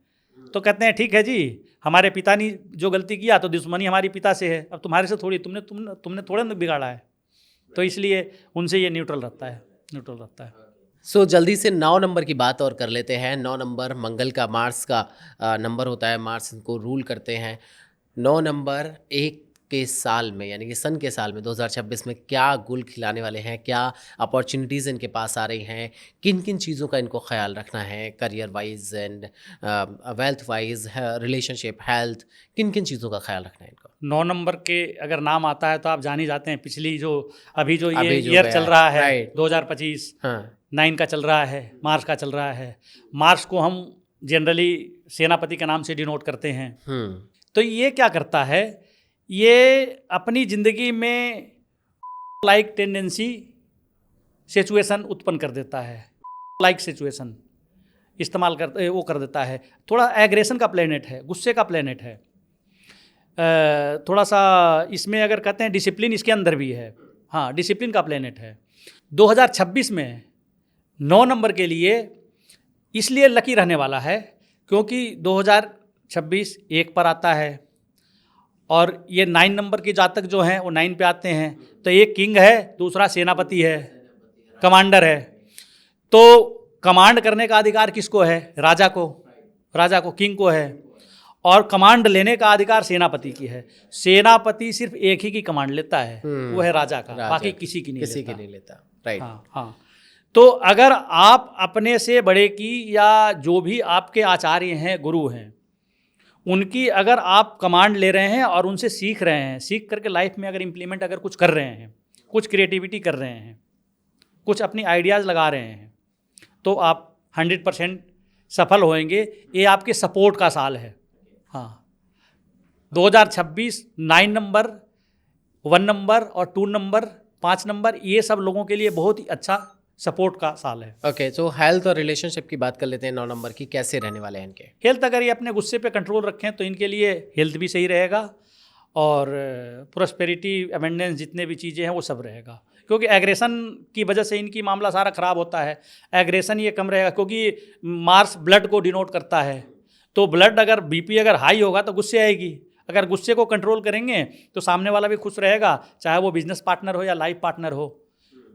तो कहते हैं ठीक है जी, हमारे पिता ने जो गलती किया तो दुश्मनी हमारी पिता से है, अब तुम्हारे से थोड़ी, तुमने थोड़ा ना बिगाड़ा है, तो इसलिए उनसे ये न्यूट्रल रहता है। सो जल्दी से 9 नंबर की बात और कर लेते हैं। 9 नंबर मंगल का, मार्स का नंबर होता है, मार्स इनको रूल करते हैं। 9 नंबर एक के साल में, यानी कि सन के साल में 2026 में क्या गुल खिलाने वाले हैं, क्या अपॉर्चुनिटीज़ इनके पास आ रही हैं, किन किन चीज़ों का इनको ख्याल रखना है, career wise and wealth wise, relationship, health, किन किन चीज़ों का ख्याल रखना है इनको? 9 नंबर के अगर नाम आता है तो आप जान ही जाते हैं, पिछली जो अभी जो ईयर चल रहा है 2025, 9 का चल रहा है, मार्च का चल रहा है। मार्च को हम जनरली सेनापति के नाम से डिनोट करते हैं। तो ये क्या करता है, ये अपनी ज़िंदगी में लाइक टेंडेंसी सिचुएशन उत्पन्न कर देता है, लाइक सिचुएशन इस्तेमाल कर देता है। थोड़ा एग्रेशन का प्लेनेट है, गुस्से का प्लेनेट है, थोड़ा सा इसमें अगर कहते हैं डिसिप्लिन इसके अंदर भी है। हाँ, डिसिप्लिन का प्लेनेट है। 2026 में 9 नंबर के लिए इसलिए लकी रहने वाला है क्योंकि 2026 1 पर आता है और ये 9 नंबर के जातक जो हैं वो 9 पे आते हैं। तो एक किंग है, दूसरा सेनापति है, कमांडर है। तो कमांड करने का अधिकार किसको है? राजा को, किंग को है। और कमांड लेने का अधिकार सेनापति की है। सेनापति सिर्फ एक ही की कमांड लेता है, वो है राजा का, बाकी किसी की नहीं लेता। राइट। हाँ। तो अगर आप अपने से बड़े की या जो भी आपके आचार्य हैं, गुरु हैं, उनकी अगर आप कमांड ले रहे हैं और उनसे सीख रहे हैं, सीख करके लाइफ में अगर इम्प्लीमेंट अगर कुछ कर रहे हैं, कुछ क्रिएटिविटी कर रहे हैं, कुछ अपनी आइडियाज़ लगा रहे हैं, तो आप 100% सफल होएंगे। ये आपके सपोर्ट का साल है। हाँ, 2026 9 नंबर, 1 नंबर और 2 नंबर, 5 नंबर, ये सब लोगों के लिए बहुत ही अच्छा सपोर्ट का साल है। ओके, तो हेल्थ और रिलेशनशिप की बात कर लेते हैं। 9 नंबर की कैसे रहने वाले हैं इनके? हेल्थ, अगर ये अपने गुस्से पे कंट्रोल रखें तो इनके लिए हेल्थ भी सही रहेगा और प्रोस्पेरिटी, अबेंडेंस, जितने भी चीज़ें हैं वो सब रहेगा। क्योंकि एग्रेशन की वजह से इनकी मामला सारा ख़राब होता है। एग्रेशन ये कम रहेगा क्योंकि मार्स ब्लड को डिनोट करता है। तो ब्लड अगर बीपी अगर हाई होगा तो गुस्से आएगी। अगर गुस्से को कंट्रोल करेंगे तो सामने वाला भी खुश रहेगा, चाहे वो बिजनेस पार्टनर हो या लाइफ पार्टनर हो।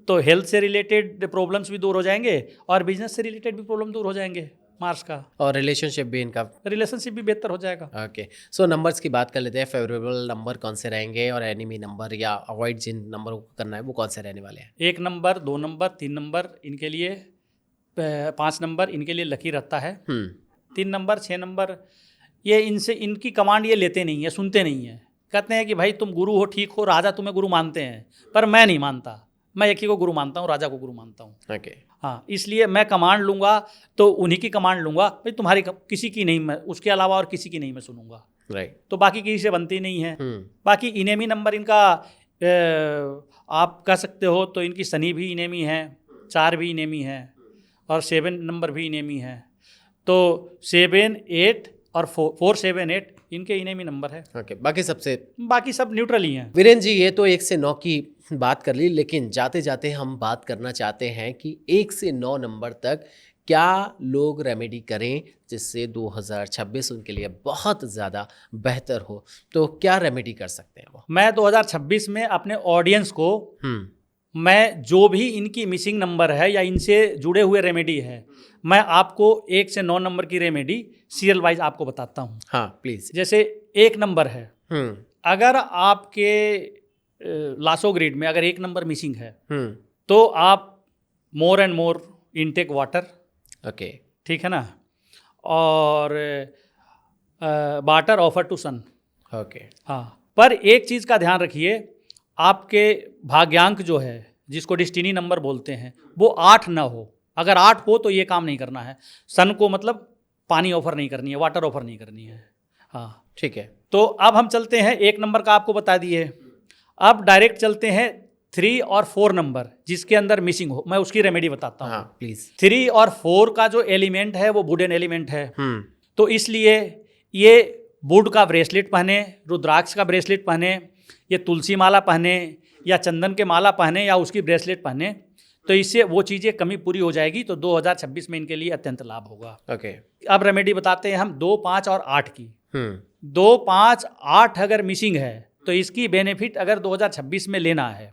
तो हेल्थ से रिलेटेड प्रॉब्लम्स भी दूर हो जाएंगे और बिजनेस से रिलेटेड भी प्रॉब्लम दूर हो जाएंगे मार्स का। और रिलेशनशिप भी इनका, रिलेशनशिप भी बेहतर हो जाएगा। ओके, सो नंबर्स की बात कर लेते हैं। फेवरेबल नंबर कौन से रहेंगे और एनिमी नंबर या अवॉइड जिन नंबरों को करना है वो कौन से रहने वाले हैं? 1 नंबर, 2 नंबर, 3 नंबर इनके लिए, 5 नंबर इनके लिए लकी रहता है। 3 नंबर, 6 नंबर, ये इनसे इनकी कमांड ये लेते नहीं है, सुनते नहीं है। कहते हैं कि भाई तुम गुरु हो, ठीक हो, राजा तुम्हें गुरु मानते हैं, पर मैं नहीं मानता। मैं एक ही को गुरु मानता हूँ, राजा को गुरु मानता हूँ। ओके। हाँ, इसलिए मैं कमांड लूँगा तो उन्हीं की कमांड लूँगा भाई, तुम्हारी किसी की नहीं, मैं उसके अलावा और किसी की नहीं मैं सुनूंगा। राइट। तो बाकी किसी से बनती नहीं है। बाकी इनेमी नंबर इनका आप कह सकते हो तो इनकी शनि भी इनेमी है, 4 भी इनेमी है और 7 नंबर भी इनेमी है। तो 7, 8 और 4, 7, 8 इनके इनेमी नंबर है। ओके, बाकी सब न्यूट्रल ही हैं। वीरेंद्र जी, ये तो 1 से 9 की बात कर ली, लेकिन जाते जाते हम बात करना चाहते हैं कि 1 से 9 नंबर तक क्या लोग रेमेडी करें जिससे 2026 उनके लिए बहुत ज़्यादा बेहतर हो। तो क्या रेमेडी कर सकते हैं वो? मैं 2026 में अपने ऑडियंस को मैं जो भी इनकी मिसिंग नंबर है या इनसे जुड़े हुए रेमेडी है, मैं आपको 1 से 9 नंबर की रेमेडी सीरियल वाइज आपको बताता हूँ। हाँ प्लीज़। जैसे 1 नंबर है, अगर आपके लासो ग्रिड में अगर 1 नंबर मिसिंग है तो आप more and more intake water. Okay, ठीक है ना। और water offer to sun. Okay. हाँ, पर एक चीज़ का ध्यान रखिए, आपके भाग्यांक जो है जिसको डिस्टिनी नंबर बोलते हैं वो 8 ना हो। अगर 8 हो तो ये काम नहीं करना है। सन को मतलब पानी ऑफर नहीं करनी है, वाटर ऑफर नहीं करनी है। हाँ ठीक है। तो अब हम चलते हैं, 1 नंबर का आपको बता दिए, अब डायरेक्ट चलते हैं 3 और 4 नंबर जिसके अंदर मिसिंग हो, मैं उसकी रेमेडी बताता हूँ। हाँ प्लीज़। 3 और 4 का जो एलिमेंट है वो वुडन एलिमेंट है। तो इसलिए ये वुड का ब्रेसलेट पहने, रुद्राक्ष का ब्रेसलेट पहने, ये तुलसी माला पहने या चंदन के माला पहने या उसकी ब्रेसलेट पहने, तो इससे वो चीज़ें कमी पूरी हो जाएगी। तो 2026 में इनके लिए अत्यंत लाभ होगा। ओके। अब रेमेडी बताते हैं हम 2, 5 और 8 की। 2, 5, 8 अगर मिसिंग है तो इसकी बेनिफिट अगर 2026 में लेना है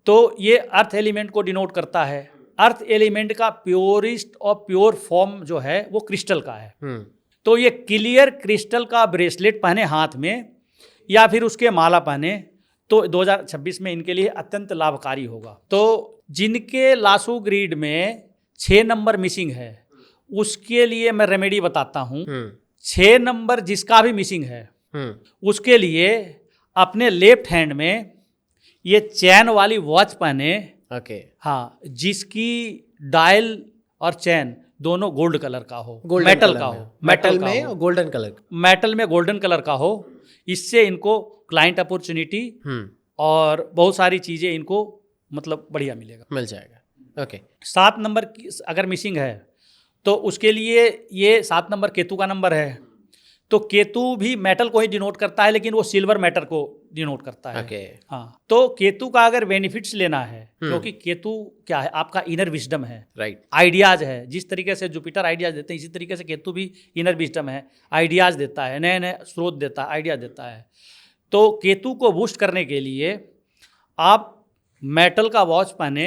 तो ये अर्थ एलिमेंट को डिनोट करता है। अर्थ एलिमेंट का प्योरिस्ट और प्योर फॉर्म जो है वो क्रिस्टल का है। तो ये क्लियर क्रिस्टल का ब्रेसलेट पहने हाथ में या फिर उसके माला पहने तो 2026 में इनके लिए अत्यंत लाभकारी होगा। तो जिनके लासो ग्रिड में 6 नंबर मिसिंग है उसके लिए मैं रेमेडी बताता हूँ। 6 नंबर जिसका भी मिसिंग है उसके लिए अपने लेफ्ट हैंड में ये चैन वाली वॉच पहने। ओके। हाँ, जिसकी डायल और चैन दोनों गोल्ड कलर का हो, मेटल का हो, मेटल में और गोल्डन कलर, मेटल में गोल्डन कलर का हो। इससे इनको क्लाइंट अपॉर्चुनिटी और बहुत सारी चीज़ें इनको मतलब बढ़िया मिल जाएगा। ओके। 7 नंबर की अगर मिसिंग है तो उसके लिए ये 7 नंबर केतु का नंबर है। तो केतु भी मेटल को ही डिनोट करता है, लेकिन वो सिल्वर मैटर को डिनोट करता है। ओके। हाँ, तो केतु का अगर बेनिफिट्स लेना है, क्योंकि केतु क्या है, आपका इनर विजडम है, राइट। आइडियाज है। जिस तरीके से जुपिटर आइडियाज देते हैं, इसी तरीके से केतु भी इनर विजडम है, आइडियाज देता है, नए नए स्रोत देता है, आइडिया देता है। तो केतु को बूस्ट करने के लिए आप मेटल का वॉच पहने,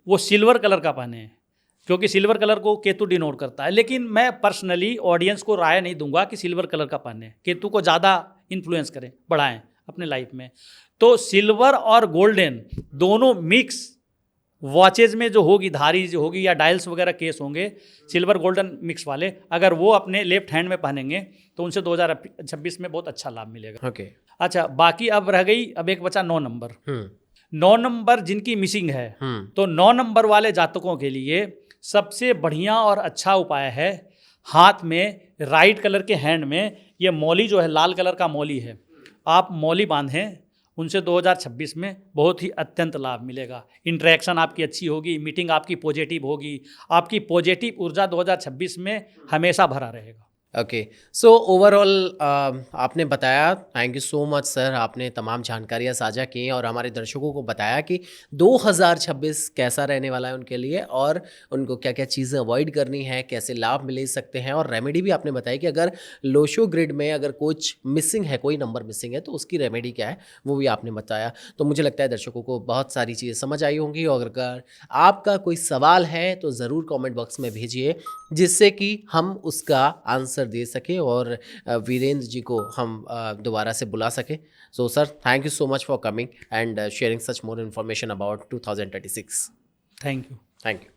वो सिल्वर कलर का पहने, क्योंकि सिल्वर कलर को केतु डिनोट करता है। लेकिन मैं पर्सनली ऑडियंस को राय नहीं दूंगा कि सिल्वर कलर का पहने, केतु को ज़्यादा इन्फ्लुएंस करें, बढ़ाएं अपने लाइफ में। तो सिल्वर और गोल्डन दोनों मिक्स वॉचेज में जो होगी, धारी जो होगी या डायल्स वगैरह केस होंगे सिल्वर गोल्डन मिक्स वाले, अगर वो अपने लेफ्ट हैंड में पहनेंगे तो उनसे 2026 में बहुत अच्छा लाभ मिलेगा। ओके। अच्छा, बाकी अब रह गई, अब एक बचा 9 नंबर। 9 नंबर जिनकी मिसिंग है, तो 9 नंबर वाले जातकों के लिए सबसे बढ़िया और अच्छा उपाय है, हाथ में राइट कलर के हैंड में ये मौली जो है, लाल कलर का मौली है, आप मौली बांधें, उनसे 2026 में बहुत ही अत्यंत लाभ मिलेगा। इंटरेक्शन आपकी अच्छी होगी, मीटिंग आपकी पॉजिटिव होगी, आपकी पॉजिटिव ऊर्जा 2026 में हमेशा भरा रहेगा। ओके, सो ओवरऑल आपने बताया, thank you so much sir, आपने तमाम जानकारियाँ साझा की और हमारे दर्शकों को बताया कि 2026 कैसा रहने वाला है उनके लिए और उनको क्या क्या चीज़ें अवॉइड करनी है, कैसे लाभ मिल सकते हैं, और रेमेडी भी आपने बताई कि अगर लोशो ग्रिड में अगर कुछ मिसिंग है, कोई नंबर मिसिंग है, तो उसकी रेमेडी क्या है वो भी आपने बताया। तो मुझे लगता है दर्शकों को बहुत सारी चीज़ें समझ आई होंगी, और अगर आपका कोई सवाल है तो ज़रूर कॉमेंट बॉक्स में भेजिए, जिससे कि हम उसका आंसर दे सके और वीरेंद्र जी को हम दोबारा से बुला सके। So sir, thank you so much for coming and sharing such more information about 2036। Thank you. Thank you.